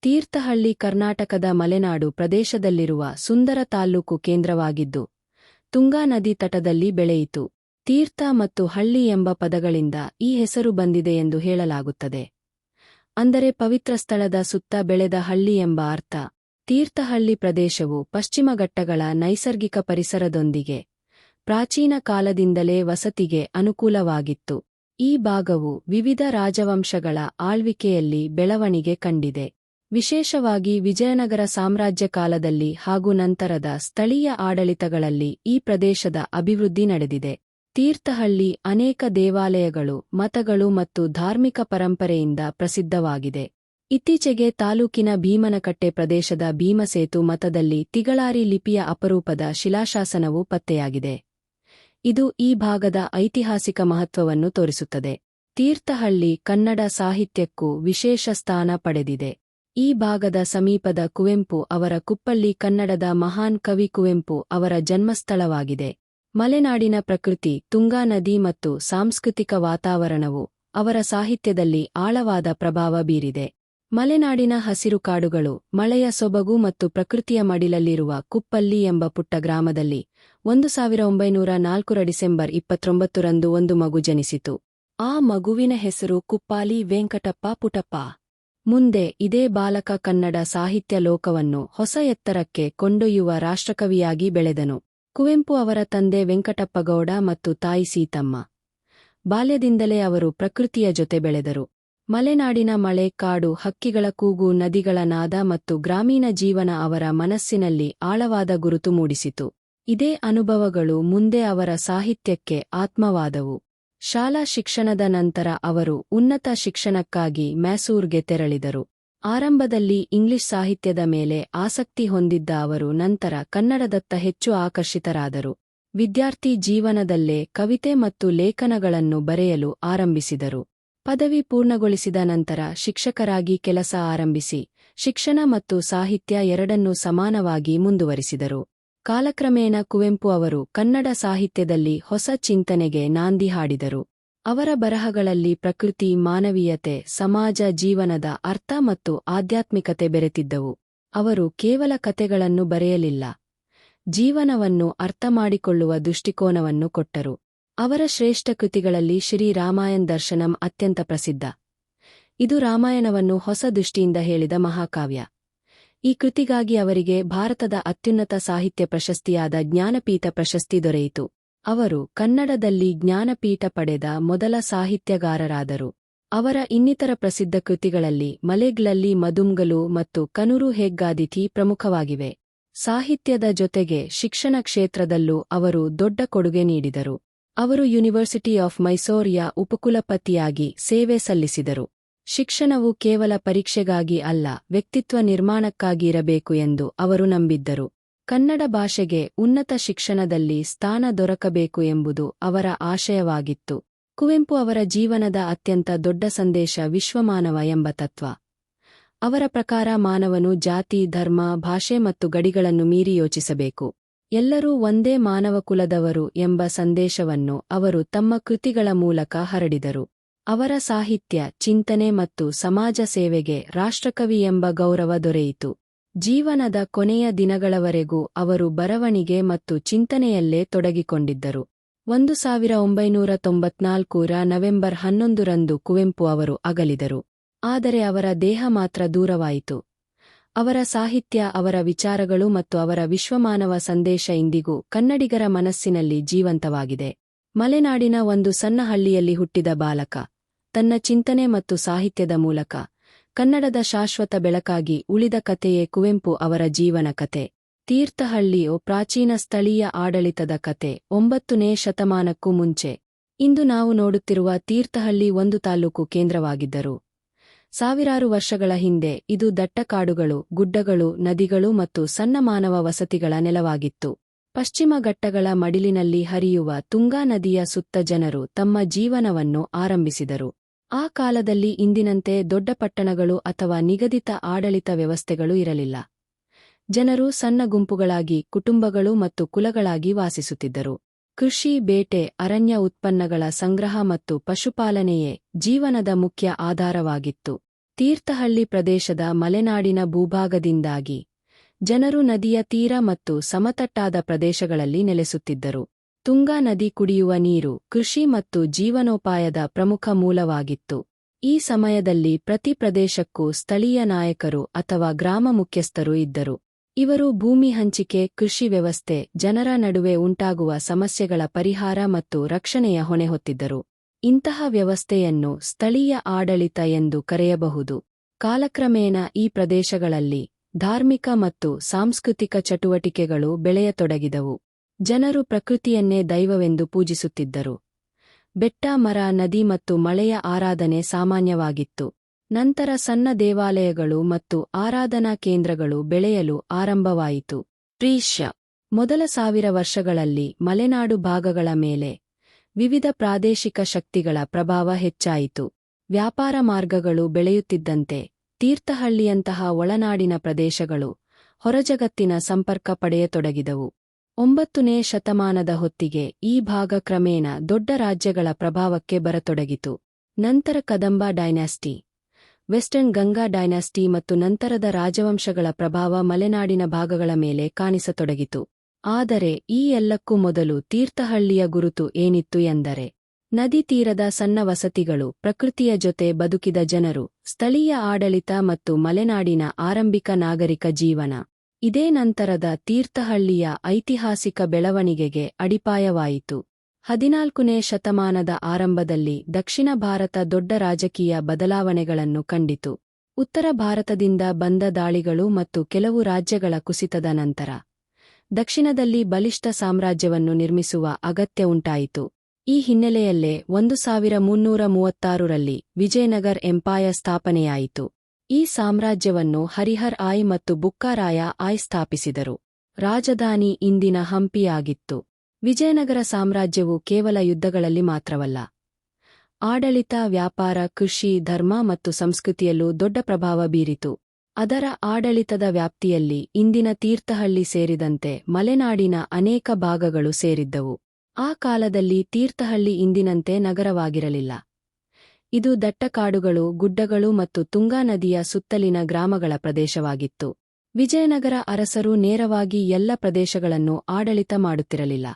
ತೀರ್ಥಹಳ್ಳಿ ಕರ್ನಾಟಕದ ಮಲೆನಾಡು ಪ್ರದೇಶದಲ್ಲಿರುವ ಸುಂದರ ತಾಲ್ಲೂಕು ಕೇಂದ್ರವಾಗಿದ್ದು, ತುಂಗಾ ನದಿ ತಟದಲ್ಲಿ ಬೆಳೆಯಿತು. ತೀರ್ಥ ಮತ್ತು ಹಳ್ಳಿ ಎಂಬ ಪದಗಳಿಂದ ಈ ಹೆಸರು ಬಂದಿದೆ ಎಂದು ಹೇಳಲಾಗುತ್ತದೆ. ಅಂದರೆ ಪವಿತ್ರ ಸ್ಥಳದ ಸುತ್ತ ಬೆಳೆದ ಹಳ್ಳಿ ಎಂಬ ಅರ್ಥ. ತೀರ್ಥಹಳ್ಳಿ ಪ್ರದೇಶವು ಪಶ್ಚಿಮ ಘಟ್ಟಗಳ ನೈಸರ್ಗಿಕ ಪರಿಸರದೊಂದಿಗೆ ಪ್ರಾಚೀನ ಕಾಲದಿಂದಲೇ ವಸತಿಗೆ ಅನುಕೂಲವಾಗಿತ್ತು. ಈ ಭಾಗವು ವಿವಿಧ ರಾಜವಂಶಗಳ ಆಳ್ವಿಕೆಯಲ್ಲಿ ಬೆಳವಣಿಗೆ ಕಂಡಿದೆ. ವಿಶೇಷವಾಗಿ ವಿಜಯನಗರ ಸಾಮ್ರಾಜ್ಯ ಕಾಲದಲ್ಲಿ ಹಾಗೂ ನಂತರದ ಸ್ಥಳೀಯ ಆಡಳಿತಗಳಲ್ಲಿ ಈ ಪ್ರದೇಶದ ಅಭಿವೃದ್ಧಿ ನಡೆದಿದೆ. ತೀರ್ಥಹಳ್ಳಿ ಅನೇಕ ದೇವಾಲಯಗಳು, ಮಠಗಳು ಮತ್ತು ಧಾರ್ಮಿಕ ಪರಂಪರೆಯಿಂದ ಪ್ರಸಿದ್ಧವಾಗಿದೆ. ಇತ್ತೀಚೆಗೆ ತಾಲೂಕಿನ ಭೀಮನಕಟ್ಟೆ ಪ್ರದೇಶದ ಭೀಮಸೇತು ಮಠದಲ್ಲಿ ತಿಗಳಾರಿ ಲಿಪಿಯ ಅಪರೂಪದ ಶಿಲಾಶಾಸನವು ಪತ್ತೆಯಾಗಿದೆ. ಇದು ಈ ಭಾಗದ ಐತಿಹಾಸಿಕ ಮಹತ್ವವನ್ನು ತೋರಿಸುತ್ತದೆ. ತೀರ್ಥಹಳ್ಳಿ ಕನ್ನಡ ಸಾಹಿತ್ಯಕ್ಕೂ ವಿಶೇಷ ಸ್ಥಾನ ಪಡೆದಿದೆ. ಈ ಭಾಗದ ಸಮೀಪದ ಕುವೆಂಪು ಅವರ ಕುಪ್ಪಳ್ಳಿ ಕನ್ನಡದ ಮಹಾನ್ ಕವಿ ಕುವೆಂಪು ಅವರ ಜನ್ಮಸ್ಥಳವಾಗಿದೆ. ಮಲೆನಾಡಿನ ಪ್ರಕೃತಿ, ತುಂಗಾ ನದಿ ಮತ್ತು ಸಾಂಸ್ಕೃತಿಕ ವಾತಾವರಣವು ಅವರ ಸಾಹಿತ್ಯದಲ್ಲಿ ಆಳವಾದ ಪ್ರಭಾವ ಬೀರಿದೆ. ಮಲೆನಾಡಿನ ಹಸಿರು ಕಾಡುಗಳು, ಮಳೆಯ ಸೊಬಗು ಮತ್ತು ಪ್ರಕೃತಿಯ ಮಡಿಲಲ್ಲಿರುವ ಕುಪ್ಪಳ್ಳಿ ಎಂಬ ಪುಟ್ಟ ಗ್ರಾಮದಲ್ಲಿ 1904 ಡಿಸೆಂಬರ್ 29ರಂದು ಒಂದು ಮಗು ಜನಿಸಿತು. ಆ ಮಗುವಿನ ಹೆಸರು ಕುಪ್ಪಾಲಿ ವೆಂಕಟಪ್ಪ ಪುಟಪ್ಪ. ಮುಂದೆ ಇದೇ ಬಾಲಕ ಕನ್ನಡ ಸಾಹಿತ್ಯ ಲೋಕವನ್ನು ಹೊಸ ಎತ್ತರಕ್ಕೆ ಕೊಂಡೊಯ್ಯುವ ರಾಷ್ಟ್ರಕವಿಯಾಗಿ ಬೆಳೆದನು. ಕುವೆಂಪು ಅವರ ತಂದೆ ವೆಂಕಟಪ್ಪಗೌಡ ಮತ್ತು ತಾಯಿ ಸೀತಮ್ಮ. ಬಾಲ್ಯದಿಂದಲೇ ಅವರು ಪ್ರಕೃತಿಯ ಜೊತೆ ಬೆಳೆದರು. ಮಲೆನಾಡಿನ ಮಳೆ, ಕಾಡು, ಹಕ್ಕಿಗಳ ಕೂಗು, ನದಿಗಳ ನಾದ ಮತ್ತು ಗ್ರಾಮೀಣ ಜೀವನ ಅವರ ಮನಸ್ಸಿನಲ್ಲಿ ಆಳವಾದ ಗುರುತು ಮೂಡಿಸಿತು. ಇದೇ ಅನುಭವಗಳು ಮುಂದೆ ಅವರ ಸಾಹಿತ್ಯಕ್ಕೆ ಆತ್ಮವಾದವು. ಶಾಲಾ ಶಿಕ್ಷಣದ ನಂತರ ಅವರು ಉನ್ನತ ಶಿಕ್ಷಣಕ್ಕಾಗಿ ಮೈಸೂರಿಗೆ ತೆರಳಿದರು. ಆರಂಭದಲ್ಲಿ ಇಂಗ್ಲಿಷ್ ಸಾಹಿತ್ಯದ ಮೇಲೆ ಆಸಕ್ತಿ ಹೊಂದಿದ್ದ ಅವರು ನಂತರ ಕನ್ನಡದತ್ತ ಹೆಚ್ಚು ಆಕರ್ಷಿತರಾದರು. ವಿದ್ಯಾರ್ಥಿ ಜೀವನದಲ್ಲೇ ಕವಿತೆ ಮತ್ತು ಲೇಖನಗಳನ್ನು ಬರೆಯಲು ಆರಂಭಿಸಿದರು. ಪದವಿ ಪೂರ್ಣಗೊಳಿಸಿದ ನಂತರ ಶಿಕ್ಷಕರಾಗಿ ಕೆಲಸ ಆರಂಭಿಸಿ, ಶಿಕ್ಷಣ ಮತ್ತು ಸಾಹಿತ್ಯ ಎರಡನ್ನೂ ಸಮಾನವಾಗಿ ಮುಂದುವರಿಸಿದರು. ಕಾಲಕ್ರಮೇಣ ಕುವೆಂಪು ಅವರು ಕನ್ನಡ ಸಾಹಿತ್ಯದಲ್ಲಿ ಹೊಸ ಚಿಂತನೆಗೆ ನಾಂದಿ ಹಾಡಿದರು. ಅವರ ಬರಹಗಳಲ್ಲಿ ಪ್ರಕೃತಿ, ಮಾನವೀಯತೆ, ಸಮಾಜ ಜೀವನದ ಅರ್ಥ ಮತ್ತು ಆಧ್ಯಾತ್ಮಿಕತೆ ಬೆರೆತಿದ್ದವು. ಅವರು ಕೇವಲ ಕತೆಗಳನ್ನು ಬರೆಯಲಿಲ್ಲ, ಜೀವನವನ್ನು ಅರ್ಥಮಾಡಿಕೊಳ್ಳುವ ದೃಷ್ಟಿಕೋನವನ್ನು ಕೊಟ್ಟರು. ಅವರ ಶ್ರೇಷ್ಠ ಕೃತಿಗಳಲ್ಲಿ ಶ್ರೀ ರಾಮಾಯಣ್ ದರ್ಶನಂ ಅತ್ಯಂತ ಪ್ರಸಿದ್ಧ. ಇದು ರಾಮಾಯಣವನ್ನು ಹೊಸ ದೃಷ್ಟಿಯಿಂದ ಹೇಳಿದ ಮಹಾಕಾವ್ಯ. ಈ ಕೃತಿಗಾಗಿ ಅವರಿಗೆ ಭಾರತದ ಅತ್ಯುನ್ನತ ಸಾಹಿತ್ಯ ಪ್ರಶಸ್ತಿಯಾದ ಜ್ಞಾನಪೀಠ ಪ್ರಶಸ್ತಿ ದೊರೆಯಿತು. ಅವರು ಕನ್ನಡದಲ್ಲಿ ಜ್ಞಾನಪೀಠ ಪಡೆದ ಮೊದಲ ಸಾಹಿತ್ಯಗಾರರಾದರು. ಅವರ ಇನ್ನಿತರ ಪ್ರಸಿದ್ಧ ಕೃತಿಗಳಲ್ಲಿ ಮಲೆಗ್ಲಲ್ಲಿ ಮದುಮ್ಗಲು ಮತ್ತು ಕನುರು ಹೆಗ್ಗಾದಿಥಿ ಪ್ರಮುಖವಾಗಿವೆ. ಸಾಹಿತ್ಯದ ಜೊತೆಗೆ ಶಿಕ್ಷಣ ಕ್ಷೇತ್ರದಲ್ಲೂ ಅವರು ದೊಡ್ಡ ಕೊಡುಗೆ ನೀಡಿದರು. ಅವರು ಯೂನಿವರ್ಸಿಟಿ ಆಫ್ ಮೈಸೂರಿಯ ಉಪಕುಲಪತಿಯಾಗಿ ಸೇವೆ ಸಲ್ಲಿಸಿದರು. ಶಿಕ್ಷಣವು ಕೇವಲ ಪರೀಕ್ಷೆಗಾಗಿ ಅಲ್ಲ, ವ್ಯಕ್ತಿತ್ವ ನಿರ್ಮಾಣಕ್ಕಾಗಿ ಇರಬೇಕು ಎಂದು ಅವರು ನಂಬಿದ್ದರು. ಕನ್ನಡ ಭಾಷೆಗೆ ಉನ್ನತ ಶಿಕ್ಷಣದಲ್ಲಿ ಸ್ಥಾನ ದೊರಕಬೇಕು ಎಂಬುದು ಅವರ ಆಶಯವಾಗಿತ್ತು. ಕುವೆಂಪು ಅವರ ಜೀವನದ ಅತ್ಯಂತ ದೊಡ್ಡ ಸಂದೇಶ ವಿಶ್ವಮಾನವ ಎಂಬ ತತ್ವ. ಅವರ ಪ್ರಕಾರ ಮಾನವನು ಜಾತಿ, ಧರ್ಮ, ಭಾಷೆ ಮತ್ತು ಗಡಿಗಳನ್ನು ಮೀರಿ ಯೋಚಿಸಬೇಕು. ಎಲ್ಲರೂ ಒಂದೇ ಮಾನವಕುಲದವರು ಎಂಬ ಸಂದೇಶವನ್ನು ಅವರು ತಮ್ಮ ಕೃತಿಗಳ ಮೂಲಕ ಹರಡಿದರು. ಅವರ ಸಾಹಿತ್ಯ, ಚಿಂತನೆ ಮತ್ತು ಸಮಾಜ ಸೇವೆಗೆ ರಾಷ್ಟ್ರಕವಿ ಎಂಬ ಗೌರವ ದೊರೆಯಿತು. ಜೀವನದ ಕೊನೆಯ ದಿನಗಳವರೆಗೂ ಅವರು ಬರವಣಿಗೆ ಮತ್ತು ಚಿಂತನೆಯಲ್ಲೇ ತೊಡಗಿಕೊಂಡಿದ್ದರು. 1994ರ ನವೆಂಬರ್ 11ರಂದು ಕುವೆಂಪು ಅವರು ಅಗಲಿದರು. ಆದರೆ ಅವರ ದೇಹ ಮಾತ್ರ ದೂರವಾಯಿತು. ಅವರ ಸಾಹಿತ್ಯ, ಅವರ ವಿಚಾರಗಳು ಮತ್ತು ಅವರ ವಿಶ್ವಮಾನವ ಸಂದೇಶ ಇಂದಿಗೂ ಕನ್ನಡಿಗರ ಮನಸ್ಸಿನಲ್ಲಿ ಜೀವಂತವಾಗಿದೆ. ಮಲೆನಾಡಿನ ಒಂದು ಸಣ್ಣ ಹಳ್ಳಿಯಲ್ಲಿ ಹುಟ್ಟಿದ ಬಾಲಕ, ತನ್ನ ಚಿಂತನೆ ಮತ್ತು ಸಾಹಿತ್ಯದ ಮೂಲಕ ಕನ್ನಡದ ಶಾಶ್ವತ ಬೆಳಕಾಗಿ ಉಳಿದ ಕಥೆಯೇ ಕುವೆಂಪು ಅವರ ಜೀವನ ಕತೆ. ತೀರ್ಥಹಳ್ಳಿಯು ಪ್ರಾಚೀನ ಸ್ಥಳೀಯ ಆಡಳಿತದ ಕತೆ, 9ನೇ ಶತಮಾನಕ್ಕೂ ಮುಂಚೆ. ಇಂದು ನಾವು ನೋಡುತ್ತಿರುವ ತೀರ್ಥಹಳ್ಳಿ ಒಂದು ತಾಲ್ಲೂಕು ಕೇಂದ್ರವಾಗಿದ್ದರು. ಸಾವಿರಾರು ವರ್ಷಗಳ ಹಿಂದೆ ಇದು ದಟ್ಟ ಕಾಡುಗಳು, ಗುಡ್ಡಗಳು, ನದಿಗಳು ಮತ್ತು ಸಣ್ಣ ಮಾನವ ವಸತಿಗಳ ನೆಲವಾಗಿತ್ತು. ಪಶ್ಚಿಮ ಘಟ್ಟಗಳ ಮಡಿಲಿನಲ್ಲಿ ಹರಿಯುವ ತುಂಗಾ ನದಿಯ ಸುತ್ತ ಜನರು ತಮ್ಮ ಜೀವನವನ್ನು ಆರಂಭಿಸಿದರು. ಆ ಕಾಲದಲ್ಲಿ ಇಂದಿನಂತೆ ದೊಡ್ಡ ಪಟ್ಟಣಗಳು ಅಥವಾ ನಿಗದಿತ ಆಡಳಿತ ವ್ಯವಸ್ಥೆಗಳು ಇರಲಿಲ್ಲ. ಜನರು ಸಣ್ಣ ಗುಂಪುಗಳಾಗಿ, ಕುಟುಂಬಗಳು ಮತ್ತು ಕುಲಗಳಾಗಿ ವಾಸಿಸುತ್ತಿದ್ದರು. ಕೃಷಿ, ಬೇಟೆ, ಅರಣ್ಯ ಉತ್ಪನ್ನಗಳ ಸಂಗ್ರಹ ಮತ್ತು ಪಶುಪಾಲನೆಯೇ ಜೀವನದ ಮುಖ್ಯ ಆಧಾರವಾಗಿತ್ತು. ತೀರ್ಥಹಳ್ಳಿ ಪ್ರದೇಶದ ಮಲೆನಾಡಿನ ಭೂಭಾಗದಿಂದಾಗಿ ಜನರು ನದಿಯ ತೀರ ಮತ್ತು ಸಮತಟ್ಟಾದ ಪ್ರದೇಶಗಳಲ್ಲಿ ನೆಲೆಸುತ್ತಿದ್ದರು. ತುಂಗಾ ನದಿ ಕುಡಿಯುವ ನೀರು, ಕೃಷಿ ಮತ್ತು ಜೀವನೋಪಾಯದ ಪ್ರಮುಖ ಮೂಲವಾಗಿತ್ತು. ಈ ಸಮಯದಲ್ಲಿ ಪ್ರತಿ ಪ್ರದೇಶಕ್ಕೂ ಸ್ಥಳೀಯ ನಾಯಕರು ಅಥವಾ ಗ್ರಾಮ ಮುಖ್ಯಸ್ಥರು ಇದ್ದರು. ಇವರು ಭೂಮಿ ಹಂಚಿಕೆ, ಕೃಷಿ ವ್ಯವಸ್ಥೆ, ಜನರ ನಡುವೆ ಉಂಟಾಗುವ ಸಮಸ್ಯೆಗಳ ಪರಿಹಾರ ಮತ್ತು ರಕ್ಷಣೆಯ ಹೊಣೆ ಹೊತ್ತಿದ್ದರು. ಇಂತಹ ವ್ಯವಸ್ಥೆಯನ್ನು ಸ್ಥಳೀಯ ಆಡಳಿತ ಎಂದು ಕರೆಯಬಹುದು. ಕಾಲಕ್ರಮೇಣ ಈ ಪ್ರದೇಶಗಳಲ್ಲಿ ಧಾರ್ಮಿಕ ಮತ್ತು ಸಾಂಸ್ಕೃತಿಕ ಚಟುವಟಿಕೆಗಳು ಬೆಳೆಯತೊಡಗಿದವು. ಜನರು ಪ್ರಕೃತಿಯನ್ನೇ ದೈವವೆಂದು ಪೂಜಿಸುತ್ತಿದ್ದರು. ಬೆಟ್ಟ, ಮರ, ನದಿ ಮತ್ತು ಮಳೆಯ ಆರಾಧನೆ ಸಾಮಾನ್ಯವಾಗಿತ್ತು. ನಂತರ ಸಣ್ಣ ದೇವಾಲಯಗಳು ಮತ್ತು ಆರಾಧನಾ ಕೇಂದ್ರಗಳು ಬೆಳೆಯಲು ಆರಂಭವಾಯಿತು. ಕ್ರಿ.ಶ. ಮೊದಲ 1000 ವರ್ಷಗಳಲ್ಲಿ ಮಲೆನಾಡು ಭಾಗಗಳ ಮೇಲೆ ವಿವಿಧ ಪ್ರಾದೇಶಿಕ ಶಕ್ತಿಗಳ ಪ್ರಭಾವ ಹೆಚ್ಚಾಯಿತು. ವ್ಯಾಪಾರ ಮಾರ್ಗಗಳು ಬೆಳೆಯುತ್ತಿದ್ದಂತೆ ತೀರ್ಥಹಳ್ಳಿಯಂತಹ ಒಳನಾಡಿನ ಪ್ರದೇಶಗಳು ಹೊರಜಗತ್ತಿನ ಸಂಪರ್ಕ ಪಡೆಯತೊಡಗಿದವು. 9ನೇ ಶತಮಾನದ ಹೊತ್ತಿಗೆ ಈ ಭಾಗ ಕ್ರಮೇಣ ದೊಡ್ಡ ರಾಜ್ಯಗಳ ಪ್ರಭಾವಕ್ಕೆ ಬರತೊಡಗಿತು. ನಂತರ Kadamba dynasty, western Ganga dynasty ಮತ್ತು ನಂತರದ ರಾಜವಂಶಗಳ ಪ್ರಭಾವ ಮಲೆನಾಡಿನ ಭಾಗಗಳ ಮೇಲೆ ಕಾಣಿಸತೊಡಗಿತು. ಆದರೆ ಈ ಎಲ್ಲಕ್ಕೂ ಮೊದಲು ತೀರ್ಥಹಳ್ಳಿಯ ಗುರುತು ಏನಿತ್ತು ಎಂದರೆ ನದಿ ತೀರದ ಸಣ್ಣ ವಸತಿಗಳು, ಪ್ರಕೃತಿಯ ಜೊತೆ ಬದುಕಿದ ಜನರು, ಸ್ಥಳೀಯ ಆಡಳಿತ ಮತ್ತು ಮಲೆನಾಡಿನ ಆರಂಭಿಕ ನಾಗರಿಕ ಜೀವನ. ಇದೇ ನಂತರದ ತೀರ್ಥಹಳ್ಳಿಯ ಐತಿಹಾಸಿಕ ಬೆಳವಣಿಗೆಗೆ ಅಡಿಪಾಯವಾಯಿತು. 14ನೇ ಶತಮಾನದ ಆರಂಭದಲ್ಲಿ ದಕ್ಷಿಣ ಭಾರತ ದೊಡ್ಡ ರಾಜಕೀಯ ಬದಲಾವಣೆಗಳನ್ನು ಕಂಡಿತು. ಉತ್ತರ ಭಾರತದಿಂದ ಬಂದ ದಾಳಿಗಳು ಮತ್ತು ಕೆಲವು ರಾಜ್ಯಗಳ ಕುಸಿತದ ನಂತರ ದಕ್ಷಿಣದಲ್ಲಿ ಬಲಿಷ್ಠ ಸಾಮ್ರಾಜ್ಯವನ್ನು ನಿರ್ಮಿಸುವ ಅಗತ್ಯ ಉಂಟಾಯಿತು. ಈ ಹಿನ್ನೆಲೆಯಲ್ಲೇ 1336ರಲ್ಲಿ ವಿಜಯನಗರ ಎಂಪೈರ್ ಸ್ಥಾಪನೆಯಾಯಿತು. ಈ ಸಾಮ್ರಾಜ್ಯವನ್ನು ಹರಿಹರ್ ಆಯ್ ಮತ್ತು ಬುಕ್ಕಾರಾಯ ಆಯ್ ಸ್ಥಾಪಿಸಿದರು. ರಾಜಧಾನಿ ಇಂದಿನ ಹಂಪಿಯಾಗಿತ್ತು. ವಿಜಯನಗರ ಸಾಮ್ರಾಜ್ಯವು ಕೇವಲ ಯುದ್ಧಗಳಲ್ಲಿ ಮಾತ್ರವಲ್ಲ, ಆಡಳಿತ, ವ್ಯಾಪಾರ, ಕೃಷಿ, ಧರ್ಮ ಮತ್ತು ಸಂಸ್ಕೃತಿಯಲ್ಲೂ ದೊಡ್ಡ ಪ್ರಭಾವ ಬೀರಿತು. ಅದರ ಆಡಳಿತದ ವ್ಯಾಪ್ತಿಯಲ್ಲಿ ಇಂದಿನ ತೀರ್ಥಹಳ್ಳಿ ಸೇರಿದಂತೆ ಮಲೆನಾಡಿನ ಅನೇಕ ಭಾಗಗಳು ಸೇರಿದ್ದವು. ಆ ಕಾಲದಲ್ಲಿ ತೀರ್ಥಹಳ್ಳಿ ಇಂದಿನಂತೆ ನಗರವಾಗಿರಲಿಲ್ಲ. ಇದು ದಟ್ಟ ಕಾಡುಗಳು, ಗುಡ್ಡಗಳು ಮತ್ತು ತುಂಗಾ ನದಿಯ ಸುತ್ತಲಿನ ಗ್ರಾಮಗಳ ಪ್ರದೇಶವಾಗಿತ್ತು. ವಿಜಯನಗರ ಅರಸರು ನೇರವಾಗಿ ಎಲ್ಲ ಪ್ರದೇಶಗಳನ್ನು ಆಡಳಿತ ಮಾಡುತ್ತಿರಲಿಲ್ಲ.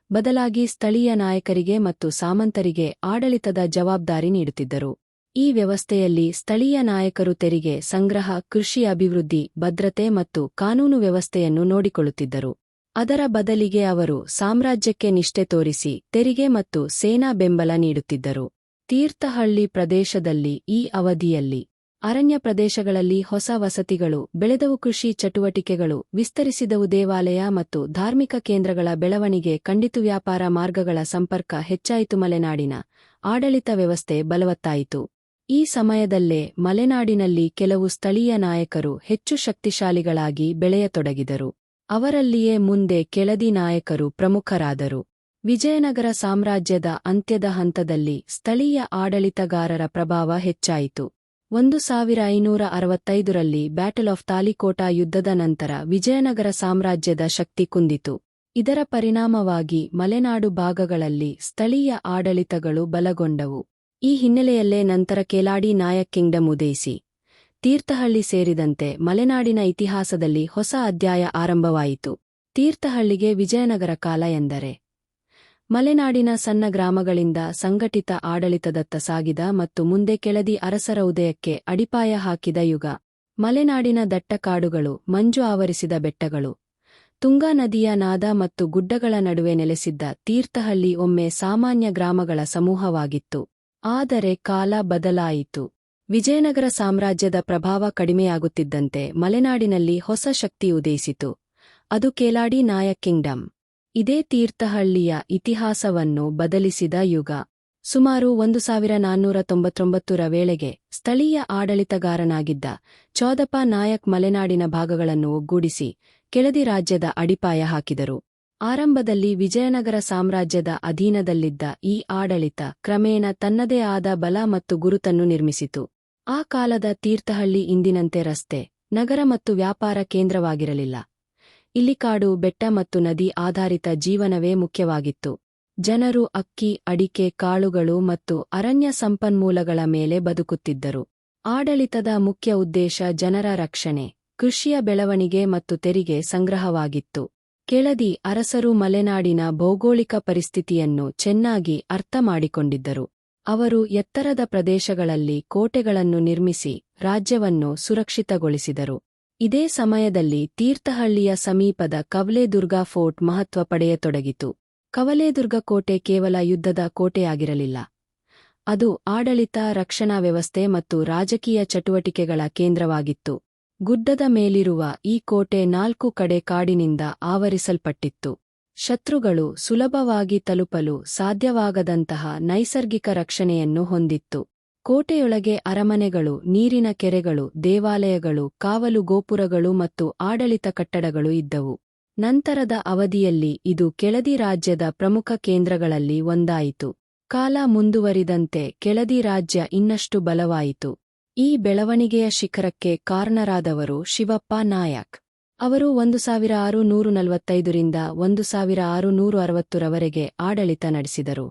ಬದಲಾಗಿ ಸ್ಥಳೀಯ ನಾಯಕರಿಗೆ ಮತ್ತು ಸಾಮಂತರಿಗೆ ಆಡಳಿತದ ಜವಾಬ್ದಾರಿ ನೀಡುತ್ತಿದ್ದರು. ಈ ವ್ಯವಸ್ಥೆಯಲ್ಲಿ ಸ್ಥಳೀಯ ನಾಯಕರು ತೆರಿಗೆ ಸಂಗ್ರಹ, ಕೃಷಿ ಅಭಿವೃದ್ಧಿ, ಭದ್ರತೆ ಮತ್ತು ಕಾನೂನು ವ್ಯವಸ್ಥೆಯನ್ನು ನೋಡಿಕೊಳ್ಳುತ್ತಿದ್ದರು. ಅದರ ಬದಲಿಗೆ ಅವರು ಸಾಮ್ರಾಜ್ಯಕ್ಕೆ ನಿಷ್ಠೆ ತೋರಿಸಿ ತೆರಿಗೆ ಮತ್ತು ಸೇನಾ ಬೆಂಬಲ ನೀಡುತ್ತಿದ್ದರು. ತೀರ್ಥಹಳ್ಳಿ ಪ್ರದೇಶದಲ್ಲಿ ಈ ಅವಧಿಯಲ್ಲಿ ಅರಣ್ಯ ಪ್ರದೇಶಗಳಲ್ಲಿ ಹೊಸ ವಸತಿಗಳು ಬೆಳೆದವು, ಕೃಷಿ ಚಟುವಟಿಕೆಗಳು ವಿಸ್ತರಿಸಿದವು, ದೇವಾಲಯ ಮತ್ತು ಧಾರ್ಮಿಕ ಕೇಂದ್ರಗಳ ಬೆಳವಣಿಗೆ ಕಂಡಿತು, ವ್ಯಾಪಾರ ಮಾರ್ಗಗಳ ಸಂಪರ್ಕ ಹೆಚ್ಚಾಯಿತು, ಮಲೆನಾಡಿನ ಆಡಳಿತ ವ್ಯವಸ್ಥೆ ಬಲವತ್ತಾಯಿತು. ಈ ಸಮಯದಲ್ಲೇ ಮಲೆನಾಡಿನಲ್ಲಿ ಕೆಲವು ಸ್ಥಳೀಯ ನಾಯಕರು ಹೆಚ್ಚು ಶಕ್ತಿಶಾಲಿಗಳಾಗಿ ಬೆಳೆಯತೊಡಗಿದರು. ಅವರಲ್ಲಿಯೇ ಮುಂದೆ ಕೆಳದಿ ನಾಯಕರು ಪ್ರಮುಖರಾದರು. ವಿಜಯನಗರ ಸಾಮ್ರಾಜ್ಯದ ಅಂತ್ಯದ ಹಂತದಲ್ಲಿ ಸ್ಥಳೀಯ ಆಡಳಿತಗಾರರ ಪ್ರಭಾವ ಹೆಚ್ಚಾಯಿತು. 1565ರಲ್ಲಿ ಬ್ಯಾಟಲ್ ಆಫ್ ತಾಲಿಕೋಟ ಯುದ್ಧದ ನಂತರ ವಿಜಯನಗರ ಸಾಮ್ರಾಜ್ಯದ ಶಕ್ತಿ ಕುಂದಿತು. ಇದರ ಪರಿಣಾಮವಾಗಿ ಮಲೆನಾಡು ಭಾಗಗಳಲ್ಲಿ ಸ್ಥಳೀಯ ಆಡಳಿತಗಳು ಬಲಗೊಂಡವು. ಈ ಹಿನ್ನೆಲೆಯಲ್ಲೇ ನಂತರ ಕೇಲಾಡಿ ನಾಯಕ್ ಕಿಂಗ್ಡಮ್ ಉದಯಿಸಿ ತೀರ್ಥಹಳ್ಳಿ ಸೇರಿದಂತೆ ಮಲೆನಾಡಿನ ಇತಿಹಾಸದಲ್ಲಿ ಹೊಸ ಅಧ್ಯಾಯ ಆರಂಭವಾಯಿತು. ತೀರ್ಥಹಳ್ಳಿಗೆ ವಿಜಯನಗರ ಕಾಲ ಎಂದರೆ ಮಲೆನಾಡಿನ ಸಣ್ಣ ಗ್ರಾಮಗಳಿಂದ ಸಂಘಟಿತ ಆಡಳಿತದತ್ತ ಸಾಗಿದ ಮತ್ತು ಮುಂದೆ ಕೆಳದಿ ಅರಸರ ಉದಯಕ್ಕೆ ಅಡಿಪಾಯ ಹಾಕಿದ ಯುಗ. ಮಲೆನಾಡಿನ ದಟ್ಟ ಕಾಡುಗಳು, ಮಂಜು ಆವರಿಸಿದ ಬೆಟ್ಟಗಳು, ತುಂಗಾ ನದಿಯ ನಾದ ಮತ್ತು ಗುಡ್ಡಗಳ ನಡುವೆ ನೆಲೆಸಿದ್ದ ತೀರ್ಥಹಳ್ಳಿ ಒಮ್ಮೆ ಸಾಮಾನ್ಯ ಗ್ರಾಮಗಳ ಸಮೂಹವಾಗಿತ್ತು. ಆದರೆ ಕಾಲ ಬದಲಾಯಿತು. ವಿಜಯನಗರ ಸಾಮ್ರಾಜ್ಯದ ಪ್ರಭಾವ ಕಡಿಮೆಯಾಗುತ್ತಿದ್ದಂತೆ ಮಲೆನಾಡಿನಲ್ಲಿ ಹೊಸ ಶಕ್ತಿ ಉದಯಿಸಿತು. ಅದು ಕೇಲಾಡಿ ನಾಯಕ್ ಕಿಂಗ್ಡಮ್. ಇದೇ ತೀರ್ಥಹಳ್ಳಿಯ ಇತಿಹಾಸವನ್ನು ಬದಲಿಸಿದ ಯುಗ. ಸುಮಾರು 1499ರ ವೇಳೆಗೆ ಸ್ಥಳೀಯ ಆಡಳಿತಗಾರನಾಗಿದ್ದ ಚೌದಪ್ಪ ನಾಯಕ್ ಮಲೆನಾಡಿನ ಭಾಗಗಳನ್ನು ಒಗ್ಗೂಡಿಸಿ ಕೆಳದಿ ರಾಜ್ಯದ ಅಡಿಪಾಯ ಹಾಕಿದರು. ಆರಂಭದಲ್ಲಿ ವಿಜಯನಗರ ಸಾಮ್ರಾಜ್ಯದ ಅಧೀನದಲ್ಲಿದ್ದ ಈ ಆಡಳಿತ ಕ್ರಮೇಣ ತನ್ನದೇ ಆದ ಬಲ ಮತ್ತು ಗುರುತನ್ನು ನಿರ್ಮಿಸಿತು. ಆ ಕಾಲದ ತೀರ್ಥಹಳ್ಳಿ ಇಂದಿನಂತೆ ರಸ್ತೆ, ನಗರ ಮತ್ತು ವ್ಯಾಪಾರ ಕೇಂದ್ರವಾಗಿರಲಿಲ್ಲ. ಇಲ್ಲಿ ಕಾಡು, ಬೆಟ್ಟ ಮತ್ತು ನದಿ ಆಧಾರಿತ ಜೀವನವೇ ಮುಖ್ಯವಾಗಿತ್ತು. ಜನರು ಅಕ್ಕಿ, ಅಡಿಕೆ, ಕಾಳುಗಳು ಮತ್ತು ಅರಣ್ಯ ಸಂಪನ್ಮೂಲಗಳ ಮೇಲೆ ಬದುಕುತ್ತಿದ್ದರು. ಆಡಳಿತದ ಮುಖ್ಯ ಉದ್ದೇಶ ಜನರ ರಕ್ಷಣೆ, ಕೃಷಿಯ ಬೆಳವಣಿಗೆ ಮತ್ತು ತೆರಿಗೆ ಸಂಗ್ರಹವಾಗಿತ್ತು. ಕೆಳದಿ ಅರಸರು ಮಲೆನಾಡಿನ ಭೌಗೋಳಿಕ ಪರಿಸ್ಥಿತಿಯನ್ನು ಚೆನ್ನಾಗಿ ಅರ್ಥಮಾಡಿಕೊಂಡಿದ್ದರು. ಅವರು ಎತ್ತರದ ಪ್ರದೇಶಗಳಲ್ಲಿ ಕೋಟೆಗಳನ್ನು ನಿರ್ಮಿಸಿ ರಾಜ್ಯವನ್ನು ಸುರಕ್ಷಿತಗೊಳಿಸಿದರು. ಇದೇ ಸಮಯದಲ್ಲಿ ತೀರ್ಥಹಳ್ಳಿಯ ಸಮೀಪದ ಕವಲೇದುರ್ಗ ಫೋರ್ಟ್ ಮಹತ್ವ ಪಡೆಯತೊಡಗಿತು. ಕವಲೇದುರ್ಗ ಕೋಟೆ ಕೇವಲ ಯುದ್ಧದ ಕೋಟೆಯಾಗಿರಲಿಲ್ಲ. ಅದು ಆಡಳಿತ, ರಕ್ಷಣಾ ವ್ಯವಸ್ಥೆ ಮತ್ತು ರಾಜಕೀಯ ಚಟುವಟಿಕೆಗಳ ಕೇಂದ್ರವಾಗಿತ್ತು. ಗುಡ್ಡದ ಮೇಲಿರುವ ಈ ಕೋಟೆ 4 ಕಡೆ ಕಾಡಿನಿಂದ ಆವರಿಸಲ್ಪಟ್ಟಿತ್ತು. ಶತ್ರುಗಳು ಸುಲಭವಾಗಿ ತಲುಪಲು ಸಾಧ್ಯವಾಗದಂತಹ ನೈಸರ್ಗಿಕ ರಕ್ಷಣೆಯನ್ನು ಹೊಂದಿತ್ತು. ಕೋಟೆಯೊಳಗೆ ಅರಮನೆಗಳು, ನೀರಿನ ಕೆರೆಗಳು, ದೇವಾಲಯಗಳು, ಕಾವಲು ಗೋಪುರಗಳು ಮತ್ತು ಆಡಳಿತ ಕಟ್ಟಡಗಳು ಇದ್ದವು. ನಂತರದ ಅವಧಿಯಲ್ಲಿ ಇದು ಕೆಳದಿ ರಾಜ್ಯದ ಪ್ರಮುಖ ಕೇಂದ್ರಗಳಲ್ಲಿ ಒಂದಾಯಿತು. ಕಾಲ ಮುಂದುವರಿದಂತೆ ಕೆಳದಿ ರಾಜ್ಯ ಇನ್ನಷ್ಟು ಬಲವಾಯಿತು. ಈ ಬೆಳವಣಿಗೆಯ ಶಿಖರಕ್ಕೆ ಕಾರಣರಾದವರು ಶಿವಪ್ಪ ನಾಯಕ್. ಅವರು 1645 ರಿಂದ 1660 ರವರೆಗೆ ಆಡಳಿತ ನಡೆಸಿದರು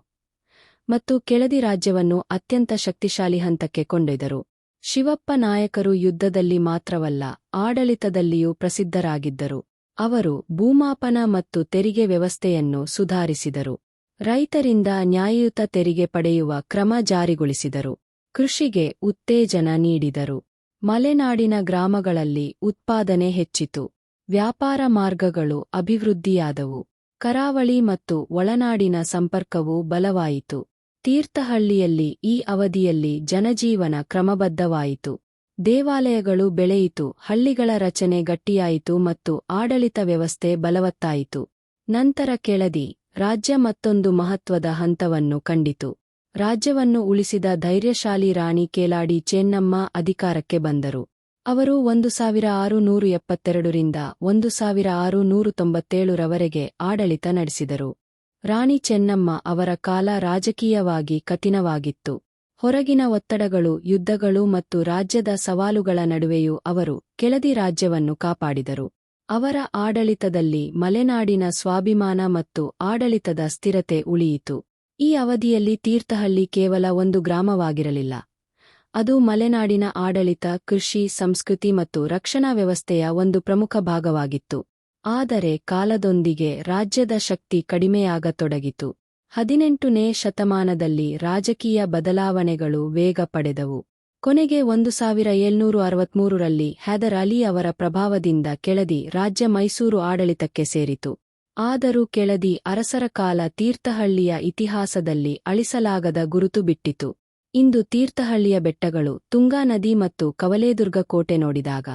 ಮತ್ತು ಕೆಳದಿ ರಾಜ್ಯವನ್ನು ಅತ್ಯಂತ ಶಕ್ತಿಶಾಲಿ ಹಂತಕ್ಕೆ ಕೊಂಡೊಯ್ದರು. ಶಿವಪ್ಪ ನಾಯಕರು ಯುದ್ಧದಲ್ಲಿ ಮಾತ್ರವಲ್ಲ, ಆಡಳಿತದಲ್ಲಿಯೂ ಪ್ರಸಿದ್ಧರಾಗಿದ್ದರು. ಅವರು ಭೂಮಾಪನ ಮತ್ತು ತೆರಿಗೆ ವ್ಯವಸ್ಥೆಯನ್ನು ಸುಧಾರಿಸಿದರು. ರೈತರಿಂದ ನ್ಯಾಯಯುತ ತೆರಿಗೆ ಪಡೆಯುವ ಕ್ರಮ ಜಾರಿಗೊಳಿಸಿದರು. ಕೃಷಿಗೆ ಉತ್ತೇಜನ ನೀಡಿದರು. ಮಲೆನಾಡಿನ ಗ್ರಾಮಗಳಲ್ಲಿ ಉತ್ಪಾದನೆ ಹೆಚ್ಚಿತು. ವ್ಯಾಪಾರ ಮಾರ್ಗಗಳು ಅಭಿವೃದ್ಧಿಯಾದವು. ಕರಾವಳಿ ಮತ್ತು ಒಳನಾಡಿನ ಸಂಪರ್ಕವೂ ಬಲವಾಯಿತು. ತೀರ್ಥಹಳ್ಳಿಯಲ್ಲಿ ಈ ಅವಧಿಯಲ್ಲಿ ಜನಜೀವನ ಕ್ರಮಬದ್ಧವಾಯಿತು. ದೇವಾಲಯಗಳು ಬೆಳೆಯಿತು, ಹಳ್ಳಿಗಳ ರಚನೆ ಗಟ್ಟಿಯಾಯಿತು ಮತ್ತು ಆಡಳಿತ ವ್ಯವಸ್ಥೆ ಬಲವತ್ತಾಯಿತು. ನಂತರ ಕೆಳದಿ ರಾಜ್ಯ ಮತ್ತೊಂದು ಮಹತ್ವದ ಹಂತವನ್ನು ಕಂಡಿತು. ರಾಜ್ಯವನ್ನು ಉಳಿಸಿದ ಧೈರ್ಯಶಾಲಿ ರಾಣಿ ಕೇಲಾಡಿ ಚೆನ್ನಮ್ಮ ಅಧಿಕಾರಕ್ಕೆ ಬಂದರು. ಅವರು 1672 ರಿಂದ 1697 ರವರೆಗೆ ಆಡಳಿತ ನಡೆಸಿದರು. ರಾಣಿ ಚೆನ್ನಮ್ಮ ಅವರ ಕಾಲ ರಾಜಕೀಯವಾಗಿ ಕಠಿಣವಾಗಿತ್ತು. ಹೊರಗಿನ ಒತ್ತಡಗಳು, ಯುದ್ಧಗಳು ಮತ್ತು ರಾಜ್ಯದ ಸವಾಲುಗಳ ನಡುವೆಯೂ ಅವರು ಕೆಳದಿ ರಾಜ್ಯವನ್ನು ಕಾಪಾಡಿದರು. ಅವರ ಆಡಳಿತದಲ್ಲಿ ಮಲೆನಾಡಿನ ಸ್ವಾಭಿಮಾನ ಮತ್ತು ಆಡಳಿತದ ಸ್ಥಿರತೆ ಉಳಿಯಿತು. ಈ ಅವಧಿಯಲ್ಲಿ ತೀರ್ಥಹಳ್ಳಿ ಕೇವಲ ಒಂದು ಗ್ರಾಮವಾಗಿರಲಿಲ್ಲ. ಅದು ಮಲೆನಾಡಿನ ಆಡಳಿತ, ಕೃಷಿ, ಸಂಸ್ಕೃತಿ ಮತ್ತು ರಕ್ಷಣಾ ವ್ಯವಸ್ಥೆಯ ಒಂದು ಪ್ರಮುಖ ಭಾಗವಾಗಿತ್ತು. ಆದರೆ ಕಾಲದೊಂದಿಗೆ ರಾಜ್ಯದ ಶಕ್ತಿ ಕಡಿಮೆಯಾಗತೊಡಗಿತು. 18ನೇ ಶತಮಾನದಲ್ಲಿ ರಾಜಕೀಯ ಬದಲಾವಣೆಗಳು ವೇಗ ಪಡೆದವು. ಕೊನೆಗೆ 1763 ರಲ್ಲಿ ಹೈದರ್ ಅಲಿ ಅವರ ಪ್ರಭಾವದಿಂದ ಕೆಳದಿ ರಾಜ್ಯ ಮೈಸೂರು ಆಡಳಿತಕ್ಕೆ ಸೇರಿತು. ಆದರೂ ಕೆಳದಿ ಅರಸರ ಕಾಲ ತೀರ್ಥಹಳ್ಳಿಯ ಇತಿಹಾಸದಲ್ಲಿ ಅಳಿಸಲಾಗದ ಗುರುತು ಬಿಟ್ಟಿತು. ಇಂದು ತೀರ್ಥಹಳ್ಳಿಯ ಬೆಟ್ಟಗಳು, ತುಂಗಾ ನದಿ ಮತ್ತು ಕವಲೇದುರ್ಗ ಕೋಟೆ ನೋಡಿದಾಗ